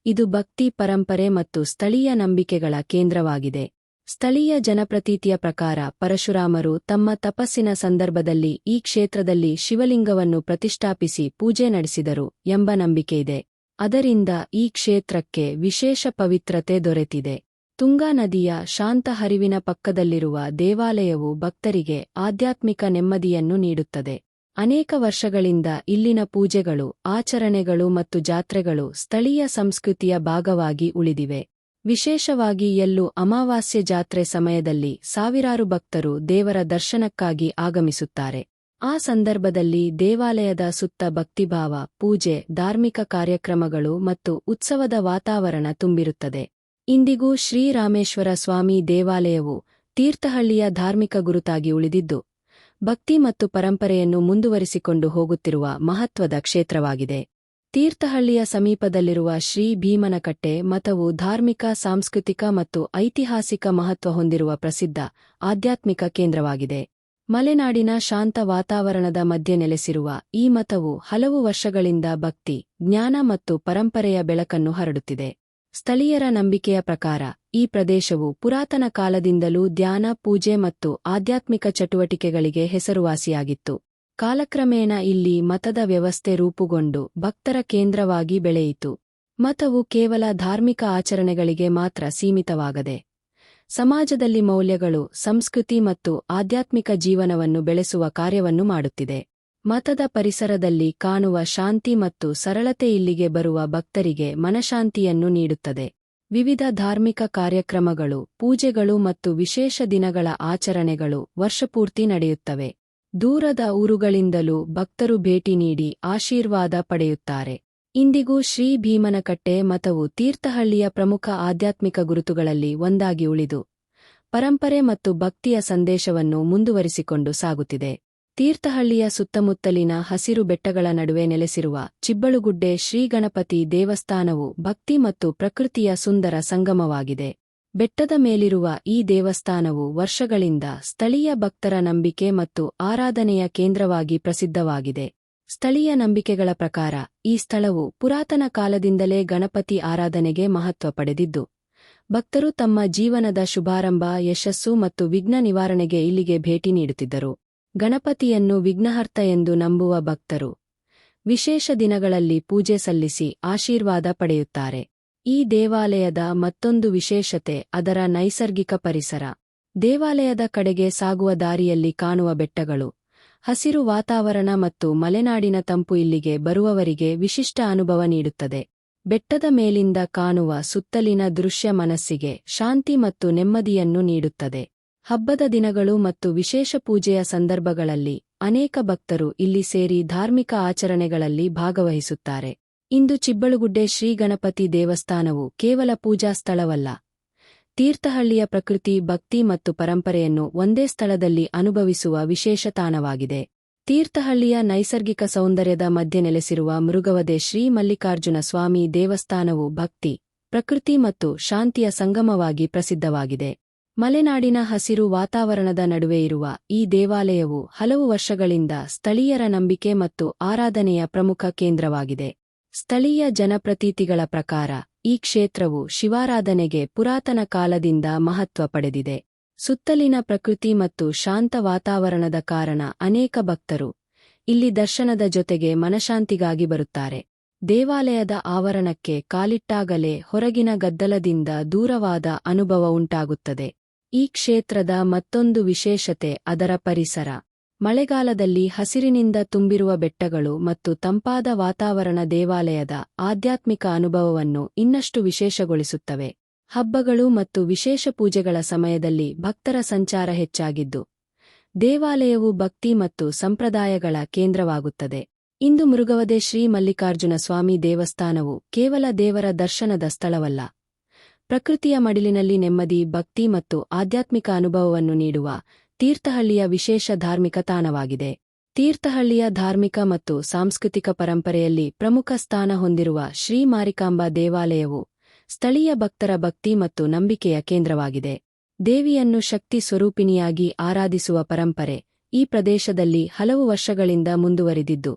ಇದು ಭಕ್ತಿ, ಪರಂಪರೆ ಮತ್ತು ಸ್ಥಳೀಯ ನಂಬಿಕೆಗಳ ಕೇಂದ್ರವಾಗಿದೆ. ಸ್ಥಳೀಯ ಜನಪ್ರತೀತಿಯ ಪ್ರಕಾರ ಪರಶುರಾಮರು ತಮ್ಮ ತಪಸ್ಸಿನ ಸಂದರ್ಭದಲ್ಲಿ ಈ ಕ್ಷೇತ್ರದಲ್ಲಿ ಶಿವಲಿಂಗವನ್ನು ಪ್ರತಿಷ್ಠಾಪಿಸಿ ಪೂಜೆ ನಡೆಸಿದರು ಎಂಬ ನಂಬಿಕೆಯಿದೆ. ಅದರಿಂದ ಈ ಕ್ಷೇತ್ರಕ್ಕೆ ವಿಶೇಷ ಪವಿತ್ರತೆ ದೊರೆತಿದೆ. ತುಂಗಾ ನದಿಯ ಶಾಂತ ಹರಿವಿನ ಪಕ್ಕದಲ್ಲಿರುವ ದೇವಾಲಯವು ಭಕ್ತರಿಗೆ ಆಧ್ಯಾತ್ಮಿಕ ನೆಮ್ಮದಿಯನ್ನು ನೀಡುತ್ತದೆ. ಅನೇಕ ವರ್ಷಗಳಿಂದ ಇಲ್ಲಿನ ಪೂಜೆಗಳು, ಆಚರಣೆಗಳು ಮತ್ತು ಜಾತ್ರೆಗಳು ಸ್ಥಳೀಯ ಸಂಸ್ಕೃತಿಯ ಭಾಗವಾಗಿ ಉಳಿದಿವೆ. ವಿಶೇಷವಾಗಿ ಎಲ್ಲೂ ಅಮಾವಾಸ್ಯೆ ಜಾತ್ರೆ ಸಮಯದಲ್ಲಿ ಸಾವಿರಾರು ಭಕ್ತರು ದೇವರ ದರ್ಶನಕ್ಕಾಗಿ ಆಗಮಿಸುತ್ತಾರೆ. ಆ ಸಂದರ್ಭದಲ್ಲಿ ದೇವಾಲಯದ ಸುತ್ತ ಭಕ್ತಿಭಾವ, ಪೂಜೆ, ಧಾರ್ಮಿಕ ಕಾರ್ಯಕ್ರಮಗಳು ಮತ್ತು ಉತ್ಸವದ ವಾತಾವರಣ ತುಂಬಿರುತ್ತದೆ. ಇಂದಿಗೂ ಶ್ರೀ ರಾಮೇಶ್ವರ ಸ್ವಾಮಿ ದೇವಾಲಯವು ತೀರ್ಥಹಳ್ಳಿಯ ಧಾರ್ಮಿಕ ಗುರುತಾಗಿ ಉಳಿದಿದ್ದು, ಭಕ್ತಿ ಮತ್ತು ಪರಂಪರೆಯನ್ನು ಮುಂದುವರಿಸಿಕೊಂಡು ಹೋಗುತ್ತಿರುವ ಮಹತ್ವದ ಕ್ಷೇತ್ರವಾಗಿದೆ. ತೀರ್ಥಹಳ್ಳಿಯ ಸಮೀಪದಲ್ಲಿರುವ ಶ್ರೀ ಭೀಮನಕಟ್ಟೆ ಮಠವು ಧಾರ್ಮಿಕ, ಸಾಂಸ್ಕೃತಿಕ ಮತ್ತು ಐತಿಹಾಸಿಕ ಮಹತ್ವ ಹೊಂದಿರುವ ಪ್ರಸಿದ್ಧ ಆಧ್ಯಾತ್ಮಿಕ ಕೇಂದ್ರವಾಗಿದೆ. ಮಲೆನಾಡಿನ ಶಾಂತ ವಾತಾವರಣದ ಮಧ್ಯೆ ನೆಲೆಸಿರುವ ಈ ಮಠವು ಹಲವು ವರ್ಷಗಳಿಂದ ಭಕ್ತಿ, ಜ್ಞಾನ ಮತ್ತು ಪರಂಪರೆಯ ಬೆಳಕನ್ನು ಹರಡುತ್ತಿದೆ. ಸ್ಥಳೀಯರ ನಂಬಿಕೆಯ ಪ್ರಕಾರ ಈ ಪ್ರದೇಶವು ಪುರಾತನ ಕಾಲದಿಂದಲೂ ಧ್ಯಾನ, ಪೂಜೆ ಮತ್ತು ಆಧ್ಯಾತ್ಮಿಕ ಚಟುವಟಿಕೆಗಳಿಗೆ ಹೆಸರುವಾಸಿಯಾಗಿತ್ತು. ಕಾಲಕ್ರಮೇಣ ಇಲ್ಲಿ ಮಠದ ವ್ಯವಸ್ಥೆ ರೂಪುಗೊಂಡು ಭಕ್ತರ ಕೇಂದ್ರವಾಗಿ ಬೆಳೆಯಿತು. ಮಠವು ಕೇವಲ ಧಾರ್ಮಿಕ ಆಚರಣೆಗಳಿಗೆ ಮಾತ್ರ ಸೀಮಿತವಾಗದೆ, ಸಮಾಜದಲ್ಲಿ ಮೌಲ್ಯಗಳು, ಸಂಸ್ಕೃತಿ ಮತ್ತು ಆಧ್ಯಾತ್ಮಿಕ ಜೀವನವನ್ನು ಬೆಳೆಸುವ ಕಾರ್ಯವನ್ನು ಮಾಡುತ್ತಿದೆ. ಮಠದ ಪರಿಸರದಲ್ಲಿ ಕಾಣುವ ಶಾಂತಿ ಮತ್ತು ಸರಳತೆ ಇಲ್ಲಿಗೆ ಬರುವ ಭಕ್ತರಿಗೆ ಮನಃಶಾಂತಿಯನ್ನು ನೀಡುತ್ತದೆ. ವಿವಿಧ ಧಾರ್ಮಿಕ ಕಾರ್ಯಕ್ರಮಗಳು, ಪೂಜೆಗಳು ಮತ್ತು ವಿಶೇಷ ದಿನಗಳ ಆಚರಣೆಗಳು ವರ್ಷಪೂರ್ತಿ ನಡೆಯುತ್ತವೆ. ದೂರದ ಊರುಗಳಿಂದಲೂ ಭಕ್ತರು ಭೇಟಿ ನೀಡಿ ಆಶೀರ್ವಾದ ಪಡೆಯುತ್ತಾರೆ. ಇಂದಿಗೂ ಶ್ರೀ ಭೀಮನಕಟ್ಟೆ ಮಠವು ತೀರ್ಥಹಳ್ಳಿಯ ಪ್ರಮುಖ ಆಧ್ಯಾತ್ಮಿಕ ಗುರುತುಗಳಲ್ಲಿ ಒಂದಾಗಿ ಉಳಿದು, ಪರಂಪರೆ ಮತ್ತು ಭಕ್ತಿಯ ಸಂದೇಶವನ್ನು ಮುಂದುವರಿಸಿಕೊಂಡು ಸಾಗುತ್ತಿದೆ. ತೀರ್ಥಹಳ್ಳಿಯ ಸುತ್ತಮುತ್ತಲಿನ ಹಸಿರು ಬೆಟ್ಟಗಳ ನಡುವೆ ನೆಲೆಸಿರುವ ಚಿಬ್ಬಳುಗುಡ್ಡೆ ಶ್ರೀಗಣಪತಿ ದೇವಸ್ಥಾನವು ಭಕ್ತಿ ಮತ್ತು ಪ್ರಕೃತಿಯ ಸುಂದರ ಸಂಗಮವಾಗಿದೆ. ಬೆಟ್ಟದ ಮೇಲಿರುವ ಈ ದೇವಸ್ಥಾನವು ವರ್ಷಗಳಿಂದ ಸ್ಥಳೀಯ ಭಕ್ತರ ನಂಬಿಕೆ ಮತ್ತು ಆರಾಧನೆಯ ಕೇಂದ್ರವಾಗಿ ಪ್ರಸಿದ್ಧವಾಗಿದೆ. ಸ್ಥಳೀಯ ನಂಬಿಕೆಗಳ ಪ್ರಕಾರ ಈ ಸ್ಥಳವು ಪುರಾತನ ಕಾಲದಿಂದಲೇ ಗಣಪತಿ ಆರಾಧನೆಗೆ ಮಹತ್ವ ಪಡೆದಿದ್ದು, ಭಕ್ತರು ತಮ್ಮ ಜೀವನದ ಶುಭಾರಂಭ, ಯಶಸ್ಸು ಮತ್ತು ವಿಘ್ನ ನಿವಾರಣೆಗೆ ಇಲ್ಲಿಗೆ ಭೇಟಿ ನೀಡುತ್ತಿದ್ದರು. ಗಣಪತಿಯನ್ನು ವಿಘ್ನಹರ್ತ ಎಂದು ನಂಬುವ ಭಕ್ತರು ವಿಶೇಷ ದಿನಗಳಲ್ಲಿ ಪೂಜೆ ಸಲ್ಲಿಸಿ ಆಶೀರ್ವಾದ ಪಡೆಯುತ್ತಾರೆ. ಈ ದೇವಾಲಯದ ಮತ್ತೊಂದು ವಿಶೇಷತೆ ಅದರ ನೈಸರ್ಗಿಕ ಪರಿಸರ. ದೇವಾಲಯದ ಕಡೆಗೆ ಸಾಗುವ ದಾರಿಯಲ್ಲಿ ಕಾಣುವ ಬೆಟ್ಟಗಳು, ಹಸಿರು ವಾತಾವರಣ ಮತ್ತು ಮಲೆನಾಡಿನ ತಂಪು ಇಲ್ಲಿಗೆ ಬರುವವರಿಗೆ ವಿಶಿಷ್ಟ ಅನುಭವ ನೀಡುತ್ತದೆ. ಬೆಟ್ಟದ ಮೇಲಿಂದ ಕಾಣುವ ಸುತ್ತಲಿನ ದೃಶ್ಯ ಮನಸ್ಸಿಗೆ ಶಾಂತಿ ಮತ್ತು ನೆಮ್ಮದಿಯನ್ನು ನೀಡುತ್ತದೆ. ಹಬ್ಬದ ದಿನಗಳು ಮತ್ತು ವಿಶೇಷ ಪೂಜೆಯ ಸಂದರ್ಭಗಳಲ್ಲಿ ಅನೇಕ ಭಕ್ತರು ಇಲ್ಲಿ ಸೇರಿ ಧಾರ್ಮಿಕ ಆಚರಣೆಗಳಲ್ಲಿ ಭಾಗವಹಿಸುತ್ತಾರೆ. ಇಂದು ಚಿಬ್ಬಳುಗುಡ್ಡೆ ಶ್ರೀಗಣಪತಿ ದೇವಸ್ಥಾನವು ಕೇವಲ ಪೂಜಾ ಸ್ಥಳವಲ್ಲ, ತೀರ್ಥಹಳ್ಳಿಯ ಪ್ರಕೃತಿ, ಭಕ್ತಿ ಮತ್ತು ಪರಂಪರೆಯನ್ನು ಒಂದೇ ಸ್ಥಳದಲ್ಲಿ ಅನುಭವಿಸುವ ವಿಶೇಷ ತಾಣವಾಗಿದೆ. ತೀರ್ಥಹಳ್ಳಿಯ ನೈಸರ್ಗಿಕ ಸೌಂದರ್ಯದ ಮಧ್ಯೆ ನೆಲೆಸಿರುವ ಮುರುಘವದೆ ಶ್ರೀ ಮಲ್ಲಿಕಾರ್ಜುನ ಸ್ವಾಮಿ ದೇವಸ್ಥಾನವು ಭಕ್ತಿ, ಪ್ರಕೃತಿ ಮತ್ತು ಶಾಂತಿಯ ಸಂಗಮವಾಗಿ ಪ್ರಸಿದ್ಧವಾಗಿದೆ. ಮಲೆನಾಡಿನ ಹಸಿರು ವಾತಾವರಣದ ನಡುವೆ ಇರುವ ಈ ದೇವಾಲಯವು ಹಲವು ವರ್ಷಗಳಿಂದ ಸ್ಥಳೀಯರ ನಂಬಿಕೆ ಮತ್ತು ಆರಾಧನೆಯ ಪ್ರಮುಖ ಕೇಂದ್ರವಾಗಿದೆ. ಸ್ಥಳೀಯ ಜನಪ್ರತೀತಿಗಳ ಪ್ರಕಾರ ಈ ಕ್ಷೇತ್ರವು ಶಿವಾರಾಧನೆಗೆ ಪುರಾತನ ಕಾಲದಿಂದ ಮಹತ್ವ ಪಡೆದಿದೆ. ಸುತ್ತಲಿನ ಪ್ರಕೃತಿ ಮತ್ತು ಶಾಂತ ವಾತಾವರಣದ ಕಾರಣ ಅನೇಕ ಭಕ್ತರು ಇಲ್ಲಿ ದರ್ಶನದ ಜೊತೆಗೆ ಮನಶಾಂತಿಗಾಗಿ ಬರುತ್ತಾರೆ. ದೇವಾಲಯದ ಆವರಣಕ್ಕೆ ಕಾಲಿಟ್ಟಾಗಲೇ ಹೊರಗಿನ ಗದ್ದಲದಿಂದ ದೂರವಾದ ಅನುಭವ ಉಂಟಾಗುತ್ತದೆ. ಈ ಕ್ಷೇತ್ರದ ಮತ್ತೊಂದು ವಿಶೇಷತೆ ಅದರ ಪರಿಸರ. ಮಳೆಗಾಲದಲ್ಲಿ ಹಸಿರಿನಿಂದ ತುಂಬಿರುವ ಬೆಟ್ಟಗಳು ಮತ್ತು ತಂಪಾದ ವಾತಾವರಣ ದೇವಾಲಯದ ಆಧ್ಯಾತ್ಮಿಕ ಅನುಭವವನ್ನು ಇನ್ನಷ್ಟು ವಿಶೇಷಗೊಳಿಸುತ್ತವೆ. ಹಬ್ಬಗಳು ಮತ್ತು ವಿಶೇಷ ಪೂಜೆಗಳ ಸಮಯದಲ್ಲಿ ಭಕ್ತರ ಸಂಚಾರ ಹೆಚ್ಚಾಗಿದ್ದು, ದೇವಾಲಯವು ಭಕ್ತಿ ಮತ್ತು ಸಂಪ್ರದಾಯಗಳ ಕೇಂದ್ರವಾಗುತ್ತದೆ. ಇಂದು ಮುರುಘವದೆ ಶ್ರೀ ಮಲ್ಲಿಕಾರ್ಜುನ ಸ್ವಾಮಿ ದೇವಸ್ಥಾನವು ಕೇವಲ ದೇವರ ದರ್ಶನದ ಸ್ಥಳವಲ್ಲ, ಪ್ರಕೃತಿಯ ಮಡಿಲಿನಲ್ಲಿ ನೆಮ್ಮದಿ, ಭಕ್ತಿ ಮತ್ತು ಆಧ್ಯಾತ್ಮಿಕ ಅನುಭವವನ್ನು ನೀಡುವ ತೀರ್ಥಹಳ್ಳಿಯ ವಿಶೇಷ ಧಾರ್ಮಿಕ ತಾಣವಾಗಿದೆ. ತೀರ್ಥಹಳ್ಳಿಯ ಧಾರ್ಮಿಕ ಮತ್ತು ಸಾಂಸ್ಕೃತಿಕ ಪರಂಪರೆಯಲ್ಲಿ ಪ್ರಮುಖ ಸ್ಥಾನ ಹೊಂದಿರುವ ಶ್ರೀ ಮಾರಿಕಾಂಬಾ ದೇವಾಲಯವು ಸ್ಥಳೀಯ ಭಕ್ತರ ಭಕ್ತಿ ಮತ್ತು ನಂಬಿಕೆಯ ಕೇಂದ್ರವಾಗಿದೆ. ದೇವಿಯನ್ನು ಶಕ್ತಿ ಸ್ವರೂಪಿಣಿಯಾಗಿ ಆರಾಧಿಸುವ ಪರಂಪರೆ ಈ ಪ್ರದೇಶದಲ್ಲಿ ಹಲವು ವರ್ಷಗಳಿಂದ ಮುಂದುವರಿದಿದ್ದು,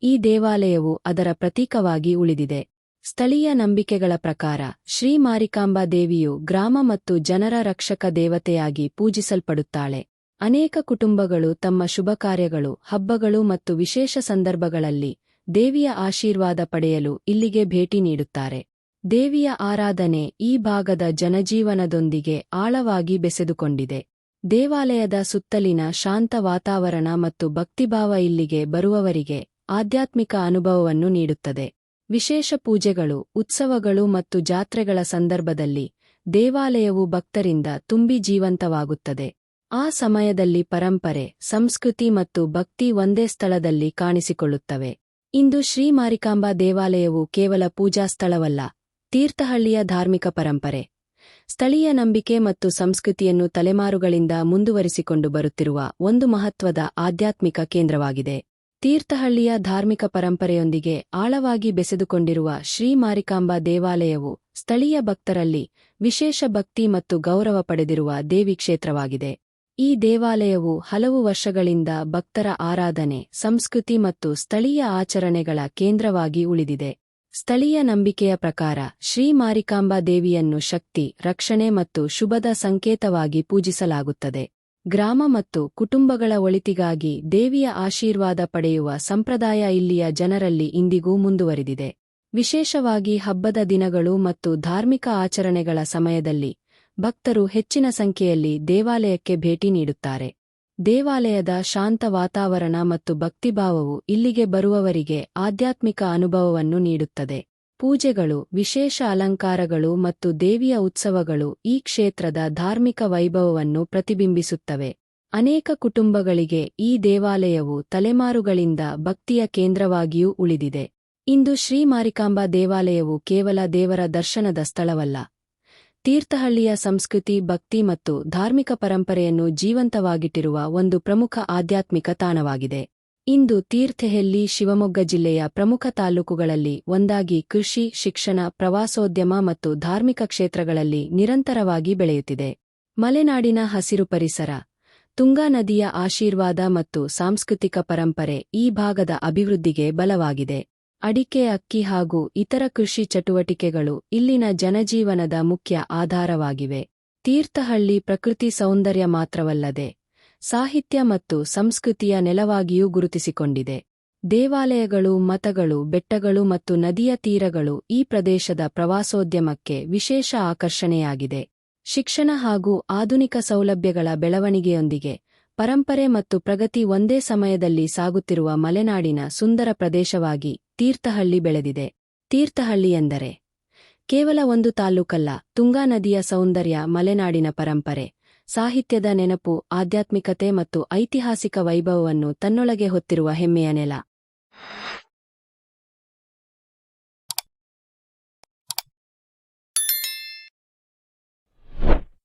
ಈ ದೇವಾಲಯವು ಅದರ ಪ್ರತೀಕವಾಗಿ ಉಳಿದಿದೆ. ಸ್ಥಳೀಯ ನಂಬಿಕೆಗಳ ಪ್ರಕಾರ ಶ್ರೀ ಮಾರಿಕಾಂಬಾ ದೇವಿಯು ಗ್ರಾಮ ಮತ್ತು ಜನರ ರಕ್ಷಕ ದೇವತೆಯಾಗಿ ಪೂಜಿಸಲ್ಪಡುತ್ತಾಳೆ. ಅನೇಕ ಕುಟುಂಬಗಳು ತಮ್ಮ ಶುಭ ಕಾರ್ಯಗಳು, ಹಬ್ಬಗಳು ಮತ್ತು ವಿಶೇಷ ಸಂದರ್ಭಗಳಲ್ಲಿ ದೇವಿಯ ಆಶೀರ್ವಾದ ಪಡೆಯಲು ಇಲ್ಲಿಗೆ ಭೇಟಿ ನೀಡುತ್ತಾರೆ. ದೇವಿಯ ಆರಾಧನೆ ಈ ಭಾಗದ ಜನಜೀವನದೊಂದಿಗೆ ಆಳವಾಗಿ ಬೆಸೆದುಕೊಂಡಿದೆ. ದೇವಾಲಯದ ಸುತ್ತಲಿನ ಶಾಂತ ವಾತಾವರಣ ಮತ್ತು ಭಕ್ತಿಭಾವ ಇಲ್ಲಿಗೆ ಬರುವವರಿಗೆ ಆಧ್ಯಾತ್ಮಿಕ ಅನುಭವವನ್ನು ನೀಡುತ್ತದೆ. ವಿಶೇಷ ಪೂಜೆಗಳು, ಉತ್ಸವಗಳು ಮತ್ತು ಜಾತ್ರೆಗಳ ಸಂದರ್ಭದಲ್ಲಿ ದೇವಾಲಯವು ಭಕ್ತರಿಂದ ತುಂಬಿ ಜೀವಂತವಾಗುತ್ತದೆ. ಆ ಸಮಯದಲ್ಲಿ ಪರಂಪರೆ, ಸಂಸ್ಕೃತಿ ಮತ್ತು ಭಕ್ತಿ ಒಂದೇ ಸ್ಥಳದಲ್ಲಿ ಕಾಣಿಸಿಕೊಳ್ಳುತ್ತವೆ. ಇಂದು ಶ್ರೀ ಮಾರಿಕಾಂಬಾ ದೇವಾಲಯವು ಕೇವಲ ಪೂಜಾ ಸ್ಥಳವಲ್ಲ, ತೀರ್ಥಹಳ್ಳಿಯ ಧಾರ್ಮಿಕ ಪರಂಪರೆ, ಸ್ಥಳೀಯ ನಂಬಿಕೆ ಮತ್ತು ಸಂಸ್ಕೃತಿಯನ್ನು ತಲೆಮಾರುಗಳಿಂದ ಮುಂದುವರಿಸಿಕೊಂಡು ಬರುತ್ತಿರುವ ಒಂದು ಮಹತ್ವದ ಆಧ್ಯಾತ್ಮಿಕ ಕೇಂದ್ರವಾಗಿದೆ. ತೀರ್ಥಹಳ್ಳಿಯ ಧಾರ್ಮಿಕ ಪರಂಪರೆಯೊಂದಿಗೆ ಆಳವಾಗಿ ಬೆಸೆದುಕೊಂಡಿರುವ ಶ್ರೀ ಮಾರಿಕಾಂಬಾ ದೇವಾಲಯವು ಸ್ಥಳೀಯ ಭಕ್ತರಲ್ಲಿ ವಿಶೇಷ ಭಕ್ತಿ ಮತ್ತು ಗೌರವ ಪಡೆದಿರುವ ದೇವಿ ಕ್ಷೇತ್ರವಾಗಿದೆ. ಈ ದೇವಾಲಯವು ಹಲವು ವರ್ಷಗಳಿಂದ ಭಕ್ತರ ಆರಾಧನೆ, ಸಂಸ್ಕೃತಿ ಮತ್ತು ಸ್ಥಳೀಯ ಆಚರಣೆಗಳ ಕೇಂದ್ರವಾಗಿ ಉಳಿದಿದೆ. ಸ್ಥಳೀಯ ನಂಬಿಕೆಯ ಪ್ರಕಾರ ಶ್ರೀ ಮಾರಿಕಾಂಬಾ ದೇವಿಯನ್ನು ಶಕ್ತಿ, ರಕ್ಷಣೆ ಮತ್ತು ಶುಭದ ಸಂಕೇತವಾಗಿ ಪೂಜಿಸಲಾಗುತ್ತದೆ. ಗ್ರಾಮ ಮತ್ತು ಕುಟುಂಬಗಳ ಒಳಿತಿಗಾಗಿ ದೇವಿಯ ಆಶೀರ್ವಾದ ಪಡೆಯುವ ಸಂಪ್ರದಾಯ ಇಲ್ಲಿಯ ಜನರಲ್ಲಿ ಇಂದಿಗೂ ಮುಂದುವರಿದಿದೆ. ವಿಶೇಷವಾಗಿ ಹಬ್ಬದ ದಿನಗಳು ಮತ್ತು ಧಾರ್ಮಿಕ ಆಚರಣೆಗಳ ಸಮಯದಲ್ಲಿ ಭಕ್ತರು ಹೆಚ್ಚಿನ ಸಂಖ್ಯೆಯಲ್ಲಿ ದೇವಾಲಯಕ್ಕೆ ಭೇಟಿ ನೀಡುತ್ತಾರೆ. ದೇವಾಲಯದ ಶಾಂತ ವಾತಾವರಣ ಮತ್ತು ಭಕ್ತಿಭಾವವು ಇಲ್ಲಿಗೆ ಬರುವವರಿಗೆ ಆಧ್ಯಾತ್ಮಿಕ ಅನುಭವವನ್ನು ನೀಡುತ್ತದೆ. ಪೂಜೆಗಳು, ವಿಶೇಷ ಅಲಂಕಾರಗಳು ಮತ್ತು ದೇವಿಯ ಉತ್ಸವಗಳು ಈ ಕ್ಷೇತ್ರದ ಧಾರ್ಮಿಕ ವೈಭವವನ್ನು ಪ್ರತಿಬಿಂಬಿಸುತ್ತವೆ. ಅನೇಕ ಕುಟುಂಬಗಳಿಗೆ ಈ ದೇವಾಲಯವು ತಲೆಮಾರುಗಳಿಂದ ಭಕ್ತಿಯ ಕೇಂದ್ರವಾಗಿಯೂ ಉಳಿದಿದೆ. ಇಂದು ಶ್ರೀ ಮಾರಿಕಾಂಬಾ ದೇವಾಲಯವು ಕೇವಲ ದೇವರ ದರ್ಶನದ ಸ್ಥಳವಲ್ಲ, ತೀರ್ಥಹಳ್ಳಿಯ ಸಂಸ್ಕೃತಿ, ಭಕ್ತಿ ಮತ್ತು ಧಾರ್ಮಿಕ ಪರಂಪರೆಯನ್ನು ಜೀವಂತವಾಗಿಟ್ಟಿರುವ ಒಂದು ಪ್ರಮುಖ ಆಧ್ಯಾತ್ಮಿಕ ತಾಣವಾಗಿದೆ. ಇಂದು ತೀರ್ಥಹಳ್ಳಿ ಶಿವಮೊಗ್ಗ ಜಿಲ್ಲೆಯ ಪ್ರಮುಖ ತಾಲೂಕುಗಳಲ್ಲಿ ಒಂದಾಗಿ ಕೃಷಿ, ಶಿಕ್ಷಣ, ಪ್ರವಾಸೋದ್ಯಮ ಮತ್ತು ಧಾರ್ಮಿಕ ಕ್ಷೇತ್ರಗಳಲ್ಲಿ ನಿರಂತರವಾಗಿ ಬೆಳೆಯುತ್ತಿದೆ. ಮಲೆನಾಡಿನ ಹಸಿರು ಪರಿಸರ, ತುಂಗಾ ನದಿಯ ಆಶೀರ್ವಾದ ಮತ್ತು ಸಾಂಸ್ಕೃತಿಕ ಪರಂಪರೆ ಈ ಭಾಗದ ಅಭಿವೃದ್ಧಿಗೆ ಬಲವಾಗಿದೆ. ಅಡಿಕೆ, ಅಕ್ಕಿ ಹಾಗೂ ಇತರ ಕೃಷಿ ಚಟುವಟಿಕೆಗಳು ಇಲ್ಲಿನ ಜನಜೀವನದ ಮುಖ್ಯ ಆಧಾರವಾಗಿವೆ. ತೀರ್ಥಹಳ್ಳಿ ಪ್ರಕೃತಿ ಸೌಂದರ್ಯ ಮಾತ್ರವಲ್ಲದೆ ಸಾಹಿತ್ಯ ಮತ್ತು ಸಂಸ್ಕೃತಿಯ ನೆಲವಾಗಿಯೂ ಗುರುತಿಸಿಕೊಂಡಿದೆ. ದೇವಾಲಯಗಳು, ಮಠಗಳು, ಬೆಟ್ಟಗಳು ಮತ್ತು ನದಿಯ ತೀರಗಳು ಈ ಪ್ರದೇಶದ ಪ್ರವಾಸೋದ್ಯಮಕ್ಕೆ ವಿಶೇಷ ಆಕರ್ಷಣೆಯಾಗಿದೆ. ಶಿಕ್ಷಣ ಹಾಗೂ ಆಧುನಿಕ ಸೌಲಭ್ಯಗಳ ಬೆಳವಣಿಗೆಯೊಂದಿಗೆ ಪರಂಪರೆ ಮತ್ತು ಪ್ರಗತಿ ಒಂದೇ ಸಮಯದಲ್ಲಿ ಸಾಗುತ್ತಿರುವ ಮಲೆನಾಡಿನ ಸುಂದರ ಪ್ರದೇಶವಾಗಿ ತೀರ್ಥಹಳ್ಳಿ ಬೆಳೆದಿದೆ. ತೀರ್ಥಹಳ್ಳಿ ಎಂದರೆ ಕೇವಲ ಒಂದು ತಾಲೂಕಲ್ಲ, ತುಂಗಾ ನದಿಯ ಸೌಂದರ್ಯ, ಮಲೆನಾಡಿನ ಪರಂಪರೆ, ಸಾಹಿತ್ಯದ ನೆನಪು, ಆಧ್ಯಾತ್ಮಿಕತೆ ಮತ್ತು ಐತಿಹಾಸಿಕ ವೈಭವವನ್ನು ತನ್ನೊಳಗೆ ಹೊತ್ತಿರುವ ಹೆಮ್ಮೆಯ ನೆಲ.